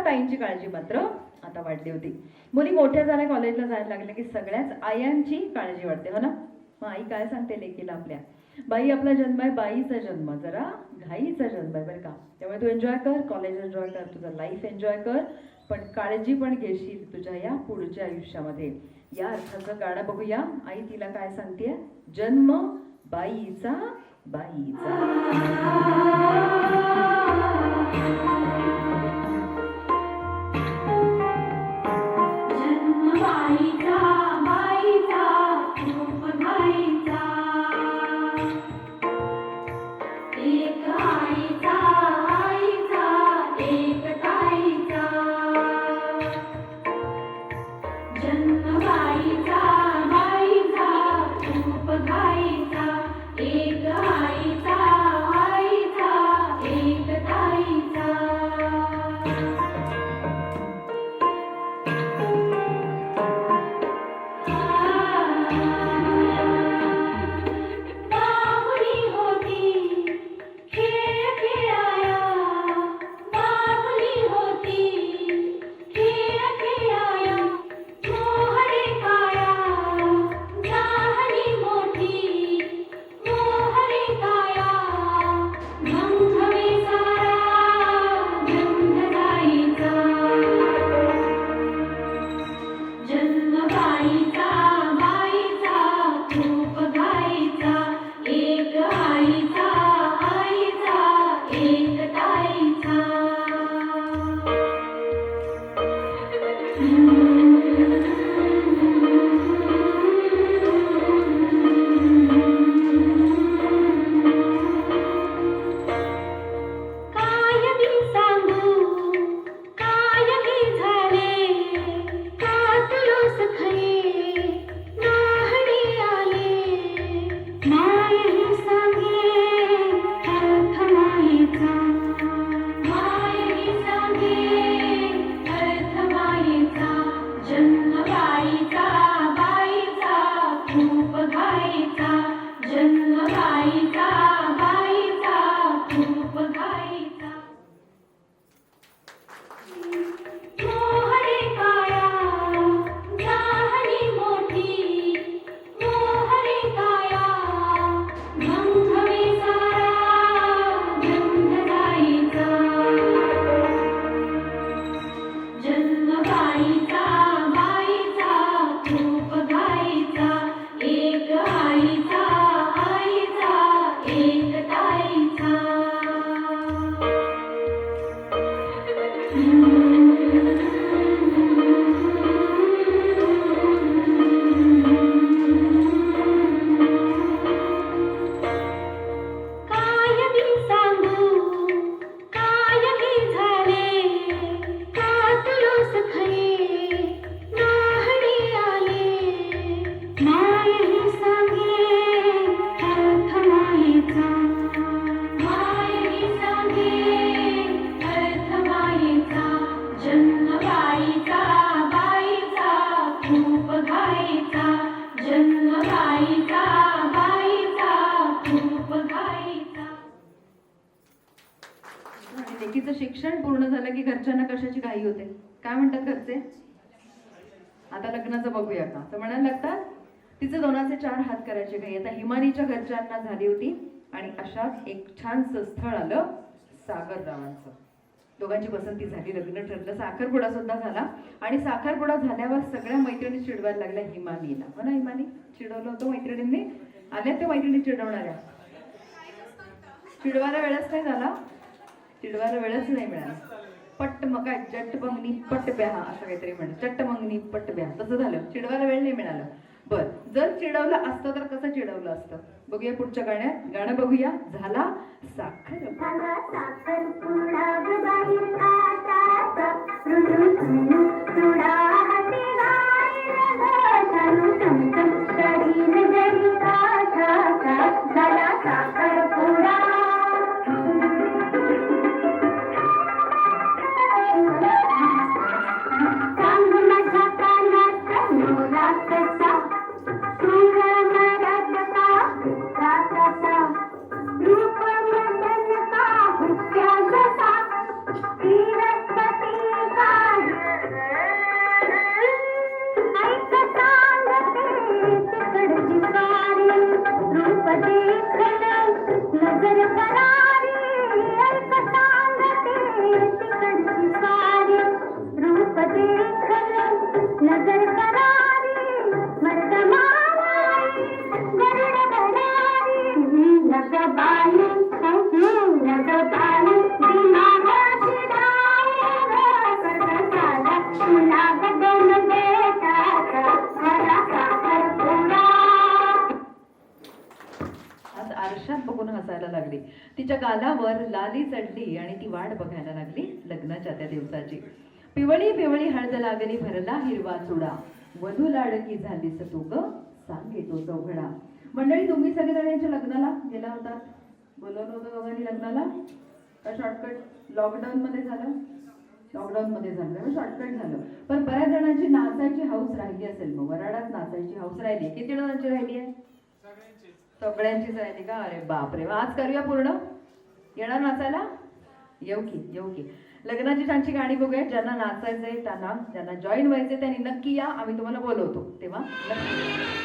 ताईंची काळजी मात्र आता वाढली होती. मुली मोठ्या झाल्या, कॉलेजला जायला लागल्या की सगळ्याच आयांची काळजी वाटते, हो ना. मग आई काय सांगते लेकीला आपल्या, बाई आपला जन्म आहे, बाईचा जन्म जरा घाईचा जन्म आहे बरं का. त्यामुळे तू एन्जॉय कर, कॉलेज एन्जॉय कर, तुझं लाईफ एन्जॉय कर, पण काळजी पण घेशील तुझ्या या पुढच्या आयुष्यामध्ये. या अर्थाचं गाणं बघूया. आई तिला काय सांगते, जन्म बाईचा बाईचा. जन्म बाईचा बाईचा खूप घाईचा, एक आईचा आईचा एक ताईचा. जन्म बाईचा बाईचा खूप घाईचा, एक आईचा आईचा एक ताईचा. बाहुली होती खेळ खेळाया, बाहुली होती खेळ खेळाया. मोहरे काया झाली मोठी, मोहरे काया गंधवे सारा गंध जाईचा. जन्म बाईचा बाईचा खूप घाईचा, एक आईचा आईचा एक ताईचा. काय मी सांगू काय मी झाले, कातलोस खरे नाहणी आले. माय सांगे अर्थ मायेचा, माय सांगे अर्थ मायेचा. जन्म बाईचा बाईचा खूप घाईचा, जन्म बाईचा बाईचा खूप घाईचा. मोहरे काया झाली मोठी, मोहरे काया गंधवे सारा गंध जाईचा. जन्म बाईचा बाईचा खूप घाईचा, एक आईचा आईचा एक ताईचा. काय मी सांगू काय मी झाले, कातलोस खरे नाहणी आले. माय सांगे अर्थ मायेचा, माय सांगे अर्थ मायेचा. जन्म बाईचा बाईचा खूप घाईचा, जन्म बाईचा बाईचा खूप घाईचा. आणि लेकीचं शिक्षण पूर्ण झालं की घरच्यांना कशाची घाई होते, काय म्हणतात घरचे, आता लग्नाचं बघूया का असं म्हणायला लागतात. तिचे 2चे 4 हात करायचे घाई. आता हिमानीच्या घरच्यांना झाली होती आणि अशात एक छानसं स्थळ आलं सागररावांचं. दोघांची पसंती झाली, लग्न ठरलं, साखरपुडा सुद्धा झाला. आणि साखरपुडा झाल्यावर सगळ्या मैत्रिणी चिडवायला लागल्या हिमानीला, हो ना. हिमानी चिडवलं होतं मैत्रिणींनी, आल्या त्या मैत्रिणी चिडवणाऱ्या. चिडवायला वेळच नाही झाला, चिडवायला वेळच नाही मिळाला. पट्ट मग काय जट्ट मंगनी पट्ट ब्याहा असं काहीतरी म्हणत, चट्ट मंगनी पट्ट ब्याहा तसं झालं, चिडवायला वेळ नाही मिळाला. बर, जर चिडवलं असतं तर कसं चिडवलं असतं बघूया पुढच्या गाण्यात. गाणं बघूया, झाला साखर. रूप आज आरशात बघून हसायला लागली. तिच्या गालावर लाली चढली आणि ती वाट बघायला लागली लग्नाच्या त्या दिवसाची. पिवळी पिवळी हळद लागली भरला हिरवा चुडा, वधू लाडकी झालीस तू ग सांगे तो चौघडा. मंडळी, तुम्ही सगळेजण यांच्या लग्नाला गेला होता? बोलवलं होतं दोघांनी लग्नाला का शॉर्टकट लॉकडाऊन मध्ये झालं? लॉकडाऊन मध्ये झालं, शॉर्टकट झालं. पण बऱ्याच जणांची नाचायची हौस राहिली असेल. मग वराडात नाचायची हौस राहिली. किती जणांची राहिली आहे? सगळ्यांचीच राहिली का? अरे बापरे. आज करूया पूर्ण. येणार नाचायला? येऊ की. लग्नाची छानची गाणी बघूया. ज्यांना नाचायचंय त्यांना, ज्यांना जॉईन व्हायचंय त्यांनी नक्की या. आम्ही तुम्हाला बोलवतो तेव्हा नक्की.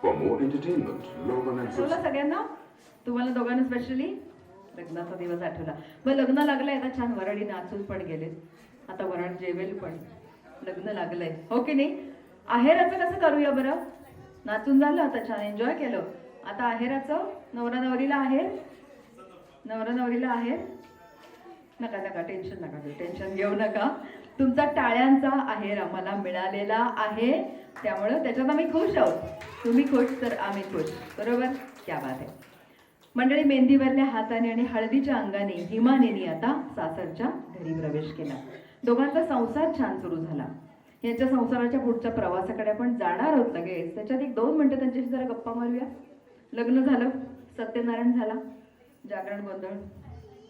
For more entertainment, log on and आठवलं सगळ्यांना? तुम्हाला दोघांना स्पेशली लग्नाचा दिवस आठवला. मग लग्न लागलंय आता छान वराडी नाचून पण गेले. आता वराड जेवेल पण. लग्न लागलंय हो की नाही? आहेराचं कसं करूया बरं? नाचून झालं आता छान एन्जॉय केलं. आता आहेराचं नवरा नवरीला आहेर, नवरा नवरीला आहेर. नका नका टेन्शन नका घेऊ, टेन्शन घेऊ नका. तुमचा टाळ्यांचा आहेर आम्हाला मिळालेला आहे, त्यामुळं त्याच्यात आम्ही खुश आहोत. तुम्ही खुश तर आम्ही खुश, बरोबर? क्या बात आहे. मंडळी, मेहंदीवरल्या हाताने आणि हळदीच्या अंगाने हिमानेनी आता सासरच्या घरी प्रवेश केला. दोघांचा संसार छान सुरू झाला. यांच्या संसाराच्या पुढच्या प्रवासाकडे आपण जाणार आहोत लगेच. त्याच्यात 1-2 मिनिटं त्यांच्याशी जरा गप्पा मारूया. लग्न झालं, सत्यनारायण झाला, जागरण गोंधळ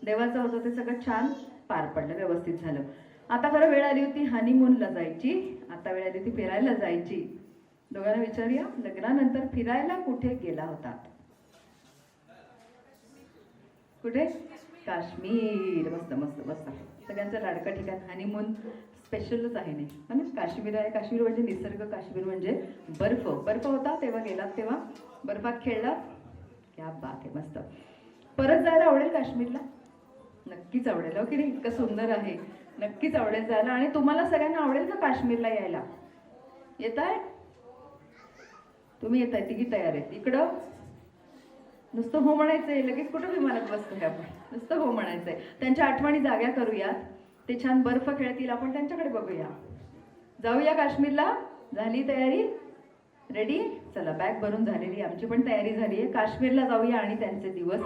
देवाचं होतं, ते सगळं छान पार पडलं, व्यवस्थित झालं. आता खरं वेळ आली होती हनीमूनला जायची. आता वेळ आली होती फिरायला जायची. दोघांना विचारूया, लग्नानंतर फिरायला कुठे गेला होता? कुठे? काश्मीर. मस्त मस्त मस्त. सगळ्यांचं लाडकं ठिकाण. हनीमून स्पेशलच आहे नाही आणि काश्मीर आहे. काश्मीर म्हणजे निसर्ग, काश्मीर म्हणजे बर्फ. बर्फ होता तेव्हा गेलात, तेव्हा बर्फात खेळलात. क्या बात आहे, मस्त. परत जायला आवडेल काश्मीरला? नक्कीच आवडेल हो की नाही? इतकं सुंदर आहे, नक्कीच आवडेल जायला. आणि तुम्हाला सगळ्यांना आवडेल का काश्मीरला यायला? येत आहे? तुम्ही येत आहे, तिघी तयार आहेत. इकडं नुसतं हो म्हणायचंय, लगेच कुठं विमानात बसतोय आपण. नुसतं हो म्हणायचंय. त्यांच्या आठवणी जाग्या करूयात. ते छान बर्फ खेळतील, आपण त्यांच्याकडे बघूया. जाऊया काश्मीरला? झाली तयारी? रेडी? चला, बॅग भरून झालेली, आमची पण तयारी झाली आहे. काश्मीरला जाऊया आणि त्यांचे दिवस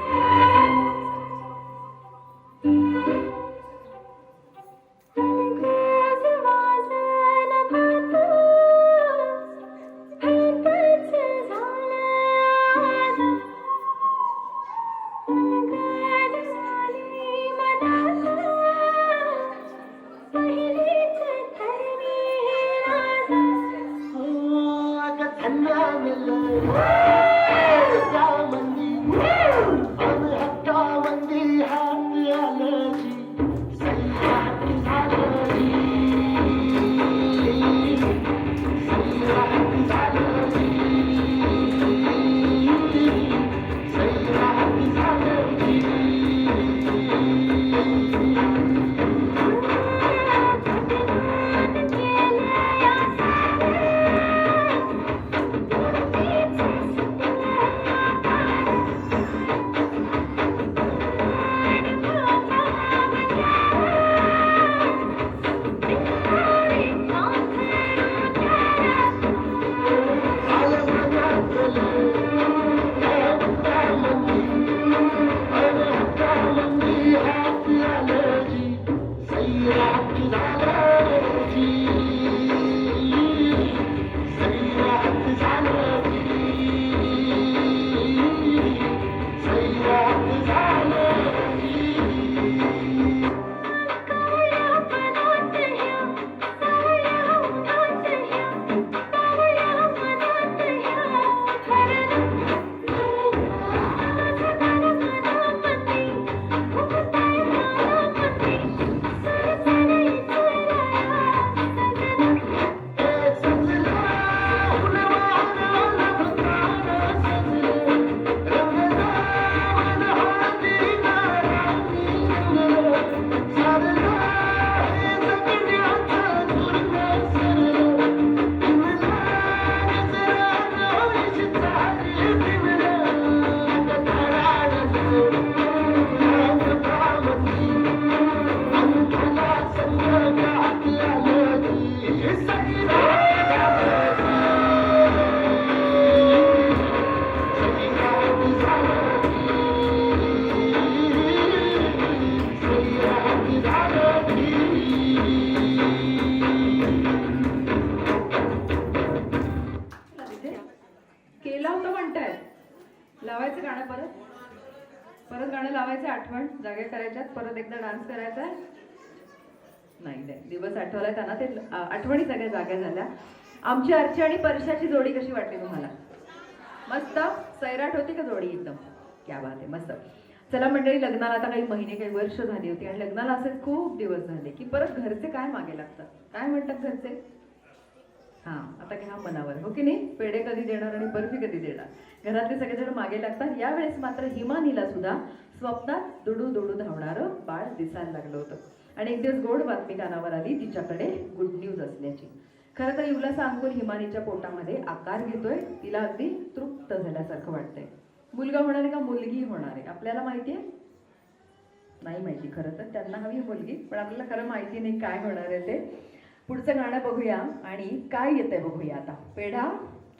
लावायचं गाणं. परत गाणं लावायचं, आठवण जागे करायच्यात, परत एकदा डान्स करायचा. नाही दिवस आठवलाय त्यांना, ते आठवणी सगळ्या जाग्या झाल्या. आमची अर्ची आणि परशाची जोडी कशी वाटली तुम्हाला? मस्त सैराट होती का जोडी? एकदम क्या बात आहे, मस्त. चला मंडळी, लग्नाला आता काही महिने काही वर्ष झाली होती आणि लग्नाला असे खूप दिवस झाले की परत घरचे काय मागे लागतात. काय म्हणतात घरचे? हां, आता घ्या मनावर, हो की नाही? पेढे कधी देणार आणि बर्फी कधी देणार? घरातले सगळेजण मागे लागतात. यावेळेस मात्र हिमानीला सुद्धा स्वप्नात दुडू दुडू धावणारं बाळ दिसायला लागलं होतं. आणि एक दिवस गोड बातमी कानावर आली तिच्याकडे गुड न्यूज असल्याची. खरं तर युलाचा अंकुर हिमानीच्या पोटामध्ये आकार घेतोय. तिला अगदी तृप्त झाल्यासारखं वाटतंय. मुलगा होणार आहे का मुलगी होणार आहे आपल्याला माहिती आहे? नाही माहिती. खरं तर त्यांना हवी मुलगी, पण आपल्याला खरं माहिती नाही काय होणार आहे ते. पुढचं गाणं बघूया आणि काय येतंय बघूया आता. पेढा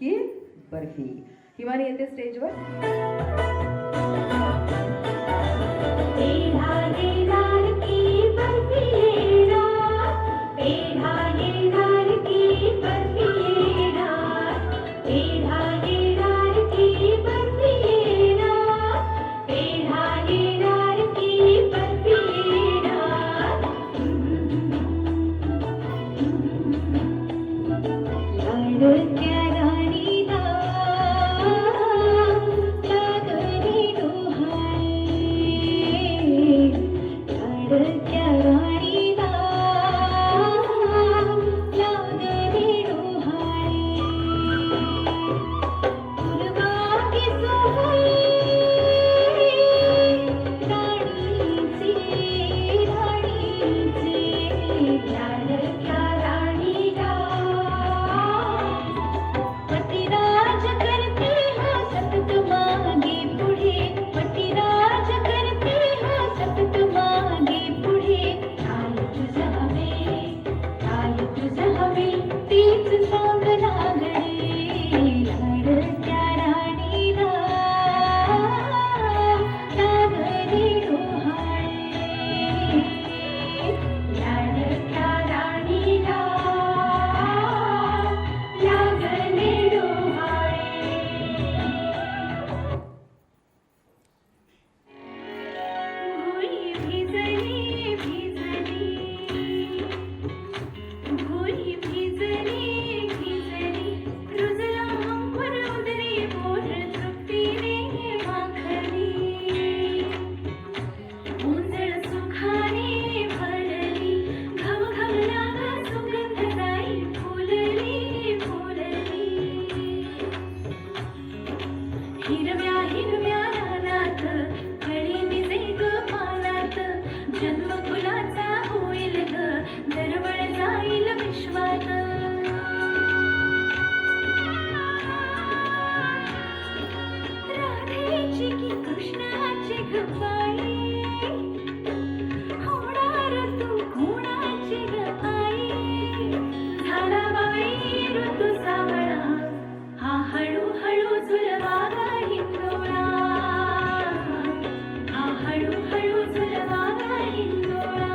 की बर्फी? हिमानी येते स्टेजवर. पेढा येणार की बर्फी येणार, पेढा येणार की बर्फी येणार, पेढा येणार की बर्फी येणार, पेढा येणार की बर्फी येणार. लाडक्या राणीला लागली डोहाळे, लाडक्या राणीला लागली डोहाळे. फुलबागी सोहळी राणीचे, राणीचे, लाडक्या राणीला पतिराज करते हा सतत मागे पुढे, पतिराज करते हा सतत मागे पुढे. काय तुझं हवे, काय तुझं हवे तीच सांग लागणे. लाडक्या राणीला लागले डोहाळे, लाडक्या राणीला लागले डोहाळे. भुई भिजली भिजली, भुई भिजली भिजली, रुजला अंकुर उदरी पोट तृप्तीने माखली. उंजळ सुखाने भरली, घमघमला सुगंध जाई फुलली फुलली. हिरव्या हिरव्या रानात कळी दिसे ग पानात, जन्म फुलाचा होईल ग, दरवळ जाईल विश्वात. राधेची की कृष्णाची ग बाई, होणार तू कोणाची ग आई. झाला बाई ऋतू सावळा, हा हळूहळू झुलवागा हिंदोळा, हा हळूहळू झुलवागा हिंदोळा.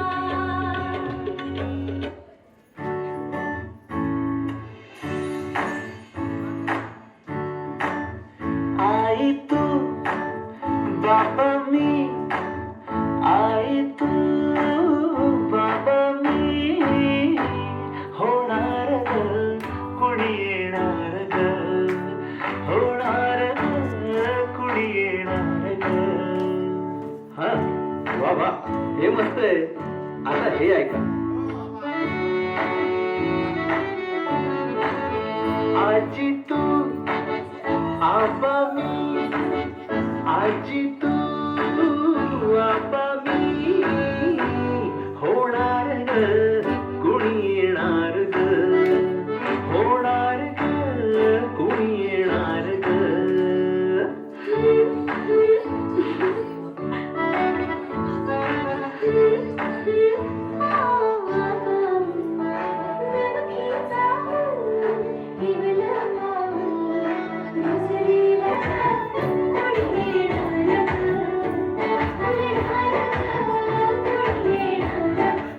आई तू बाबा मी, आई तू बाबा मी, होणार ग कुणी येणार ग, होणार ग कुणी येणार ग. हा वा वा, हे मस्त आहे. आता हे ऐका. आजी तू आबा मी, आजी तू आबा मी, होणार ग कुणी येणार ग, होणार ग कुणी येणार ग.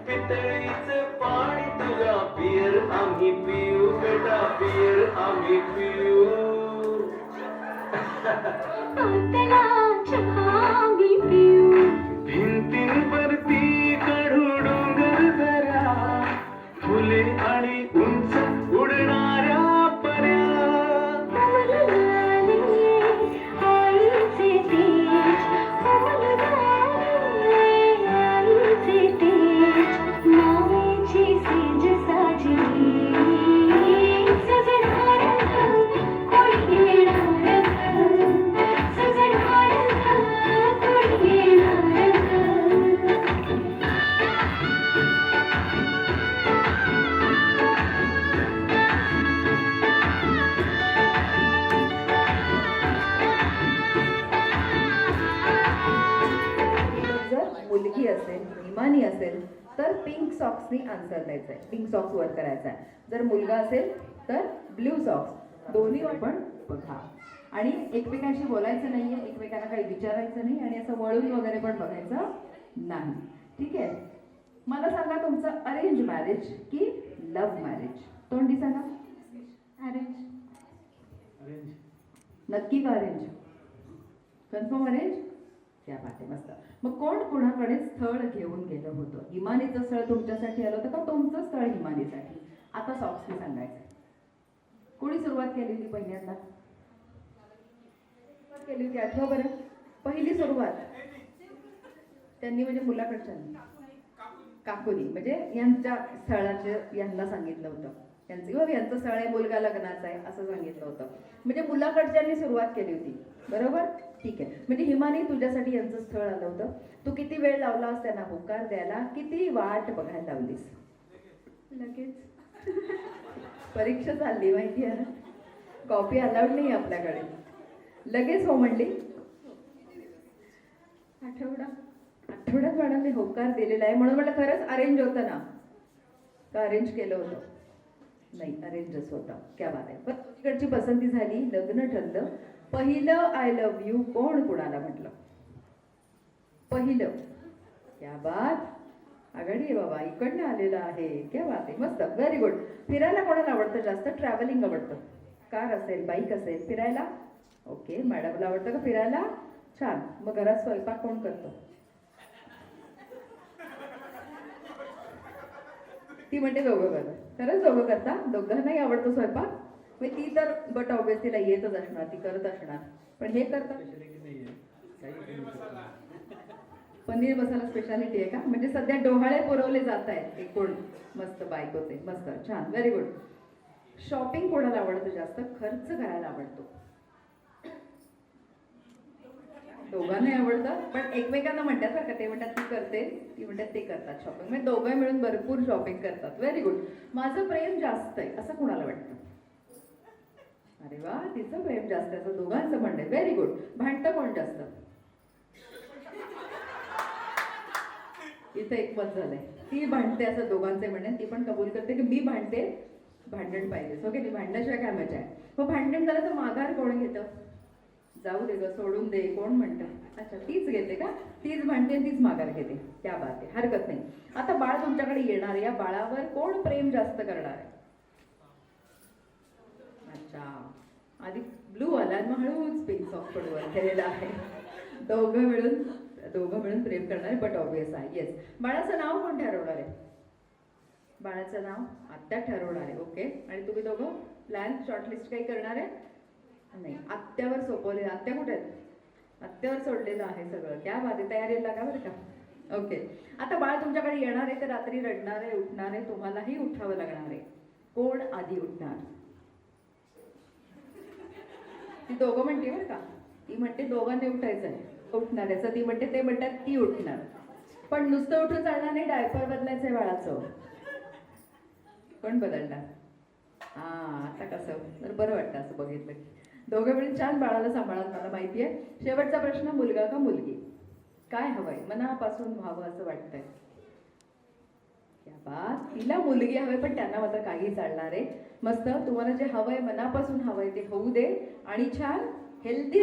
पितळीचं पाणी तुला पियर आम्ही पिऊ बेटा, पियर आम्ही पिऊ. भिंतींवरती कडू डोंगर दऱ्या, फुले आणि उंच उडणाऱ्या पर्या. पिंक सॉक्सनी आन्सर द्यायचा आहे, पिंक सॉक्स वर करायचा आहे. जर मुलगा असेल तर ब्ल्यू सॉक्स. दोन्ही पण बघा आणि एकमेकांशी बोलायचं नाहीये, एकमेकांना काही विचारायचं नाही आणि असं वळून वगैरे पण बघायचं नाही. ठीक आहे. मला सांगा तुमचं अरेंज मॅरेज की लव्ह मॅरेज? तोंडी सांगा. अरेंज. नक्की का अरेंज? Confirm arrange? क्या बात आहे, मस्त. मग कोण कुणाकडे स्थळ घेऊन गेलं होतं? हिमानीचं स्थळ तुमच्यासाठी आलं होतं का तुमचं स्थळ हिमानीसाठी? आता सॉक्सने सांगायचं. कोणी सुरुवात केली होती पहिल्यांदा? केली होती आठवा बरं. पहिली सुरुवात त्यांनी म्हणजे मुलाकडच्यांनी, काकुनी म्हणजे यांच्या स्थळाचे यांना सांगितलं होतं. यांचं स्थळ आहे, मुलगा लग्नाचा आहे असं सांगितलं होतं. म्हणजे मुलाकडच्यांनी सुरुवात केली होती. बरोबर? ठीक आहे. म्हणजे हिमानी तुझ्यासाठी यांचं स्थळ आलं होतं. तू किती वेळ लावलास त्यांना होकार द्यायला? किती वाट बघायला लावलीस? लगेच. परीक्षा चालली माहिती आहे ना, कॉपी अलाउड नाही आपल्याकडे. लगेच हो म्हणली. आठवड्यात मॅडमने होकार दिलेला आहे म्हणून म्हटलं खरंच अरेंज होतं ना का अरेंज केलं होतं? नाही, अरेंजच होतं. क्या बात आहे. पण तिकडची पसंती झाली, लग्न ठरलं. पहिलं आय लव्ह यू कोण कुणाला म्हटलं? पहिलं. क्या बात, आघाडी आहे बाबा, इकडनं आलेलं आहे. क्या बात आहे, मस्त, व्हेरी गुड. फिरायला कोणाला आवडतं जास्त? ट्रॅव्हलिंग आवडतं. कार असेल, बाईक असेल, फिरायला? ओके, मॅडमला आवडतं का फिरायला? छान. मग घरात स्वयंपाक कोण करतो? ती म्हणते दोघं करतात. खरंच दोघं करता? दोघांनाही आवडतो स्वयंपाक? मग ती तर बट ऑब्वियस तिला येतच असणार, ती करत असणार. पण हे करतात पनीर मसाला स्पेशालिटी आहे का? म्हणजे सध्या डोहाळे पुरवले जात आहेत एकूण. मस्त बायकोचे, मस्त, छान, व्हेरी गुड. शॉपिंग कोणाला आवडतं जास्त? खर्च करायला आवडतो? दोघांनाही आवडतं, पण एकमेकांना म्हणतात बरं का, ते म्हणतात ती करते, ती म्हणतात ते करतात शॉपिंग. म्हणजे दोघं मिळून भरपूर शॉपिंग करतात. Very good. माझं प्रेम जास्त आहे असं कुणाला वाटतं? अरे वा, तिचं प्रेम जास्त आहे असं दोघांचं म्हणणं आहे. Very good. भांडतं कोण जास्त? इथं एक मत झालंय, ती भांडते असं दोघांचे म्हणणे. ती पण कबूल करते की मी भांडते, भांडण पाहिजे. ओके, ती भांडण्याशिवाय काय मजा आहे? मग भांडण झालं तर माघार कोण घेतं? जाऊ दे ग, सोडून दे, कोण म्हणतं? अच्छा, तीच घेते का? तीच भांडते, तीच माघार घेते. त्या बात आहे, हरकत नाही. आता बाळ तुमच्याकडे येणार, या बाळावर कोण प्रेम जास्त करणार आहे? अच्छा, आधी ब्लू आला मग हळूच पिंक सॉफ्ट वर केलेला आहे. दोघं मिळून प्रेम करणारे, बट ऑब्वियस आहे. येस. बाळाचं नाव कोण ठरवणार आहे? बाळाचं नाव आत्या ठरवणार आहे. ओके. आणि तुम्ही दोघं प्लॅन शॉर्टलिस्ट काही करणार आहे? नाही, आत्यावर सोपवले. आत्या कुठे आहेत? आत्यावर सोडलेलं आहे सगळं. क्या बात आहे, तयारीला लागा बरं का. ओके. आता बाळ तुमच्याकडे येणार आहे तर रात्री रडणार आहे, उठणार आहे, तुम्हालाही उठावं लागणार आहे. कोण आधी उठणार? ती दोघं म्हणते बरं का, ती म्हणते दोघांनी उठायचं आहे, उठणार आहे असं ती म्हणते. ते म्हणतात ती उठणार. पण नुसतं उठून चालणार नाही, डायपर बदलायचं आहे बाळाचं. कोण बदलणार? आता कसं तर बरं वाटतं असं बघितलं की. दोघं मिळून छान बाळाला सांभाळाल, मला माहिती आहे. शेवटचा प्रश्न, मुलगा का मुलगी? काय हवंय? मनापासून व्हावं असं वाटतंय. क्या बात. तिला मुलगी हवंय पण त्यांना मात्र काही चालणार आहे. मस्त. तुम्हाला जे हवंय, मनापासून हवंय ते होऊ दे आणि छान हेल्दी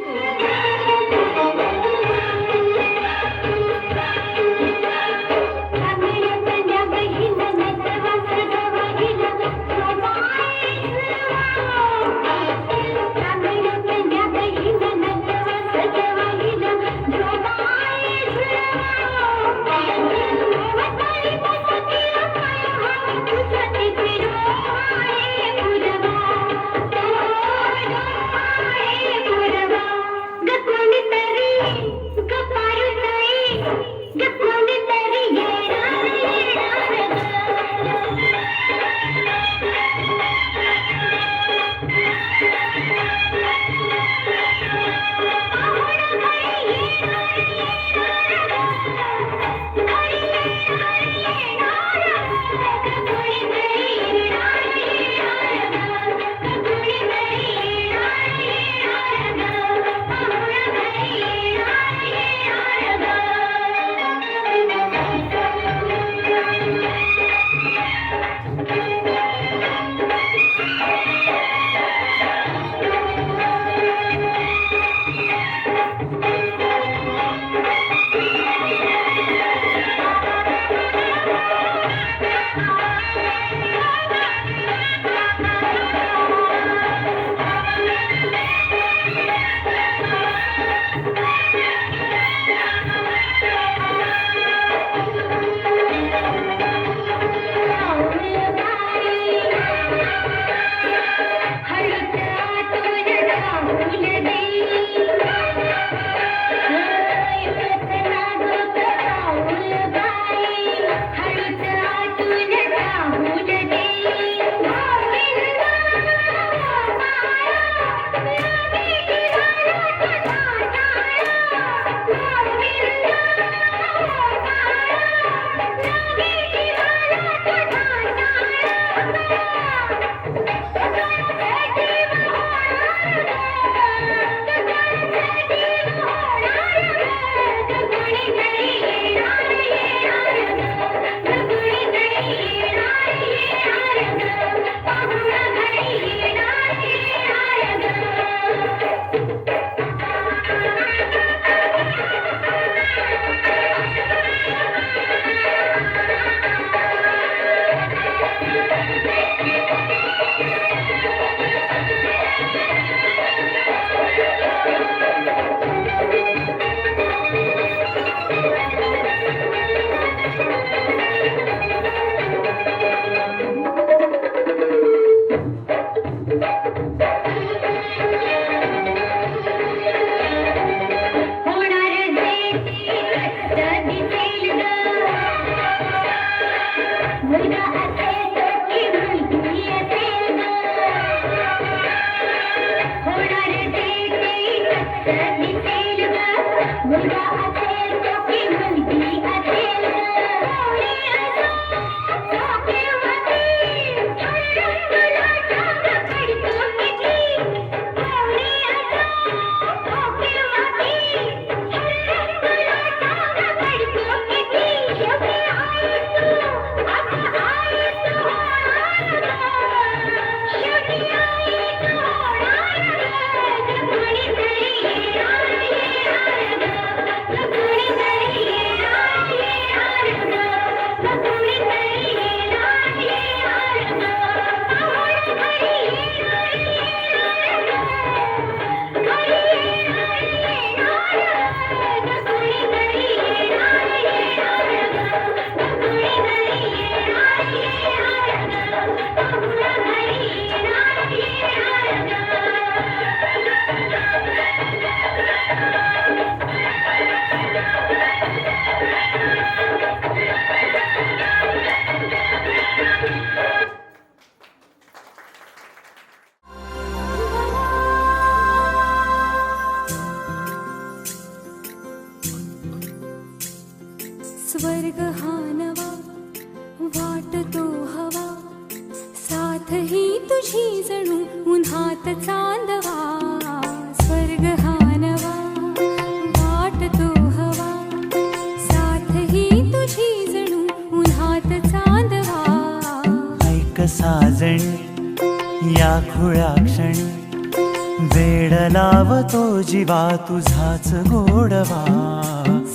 लावतो जीवा तुझाच गोडवा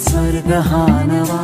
स्वर्ग हा नवा.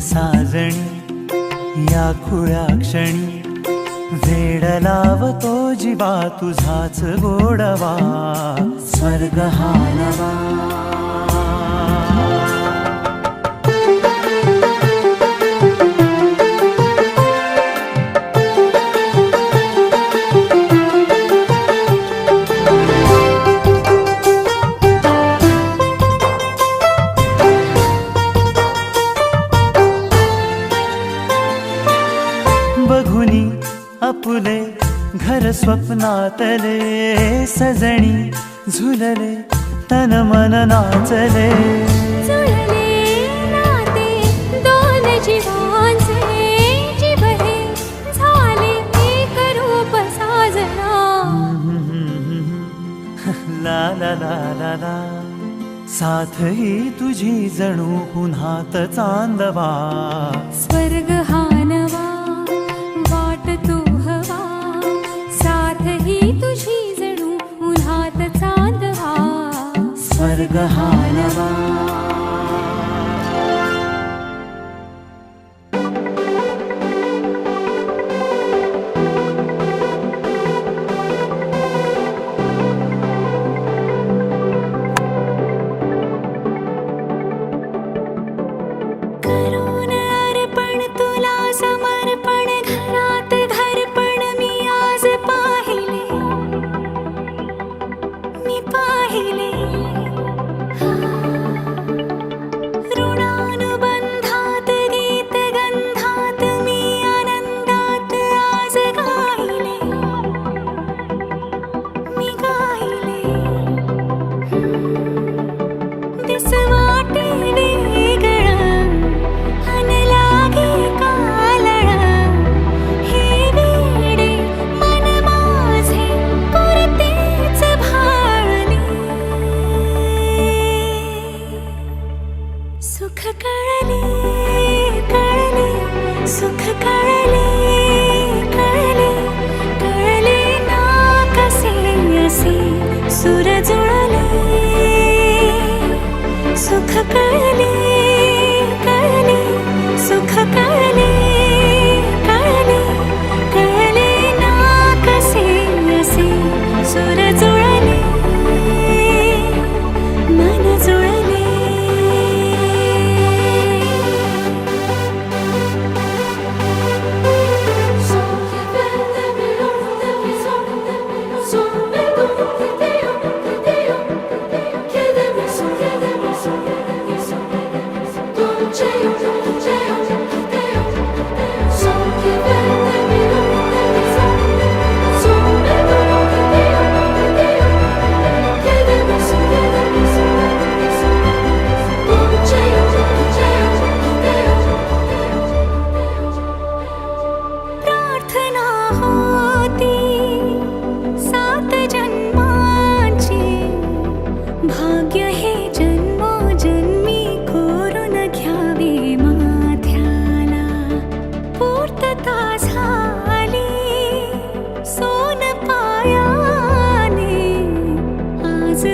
साजणी या खुळ्या क्षणी वेड लावतो जीवा तुझाच गोडवा स्वर्ग हा नवा. आपुले घर स्वप्नातले सजणी झुलले तन मन नाचले. नाते दोन जीवांचे जीवहे झाले एक रूप साजना. ला ला ला ला ला साथ ही तुझी जणू पुन्हात चांदवा स्वर्ग हा नवा वाट तू हवा. साथ ही तुझी जणू उन्हात चांदवा स्वर्ग हा नवा.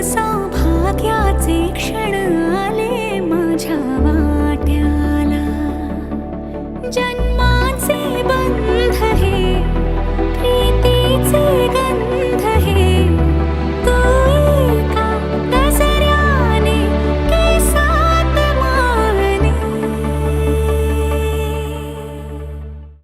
सौभाग्याचे क्षण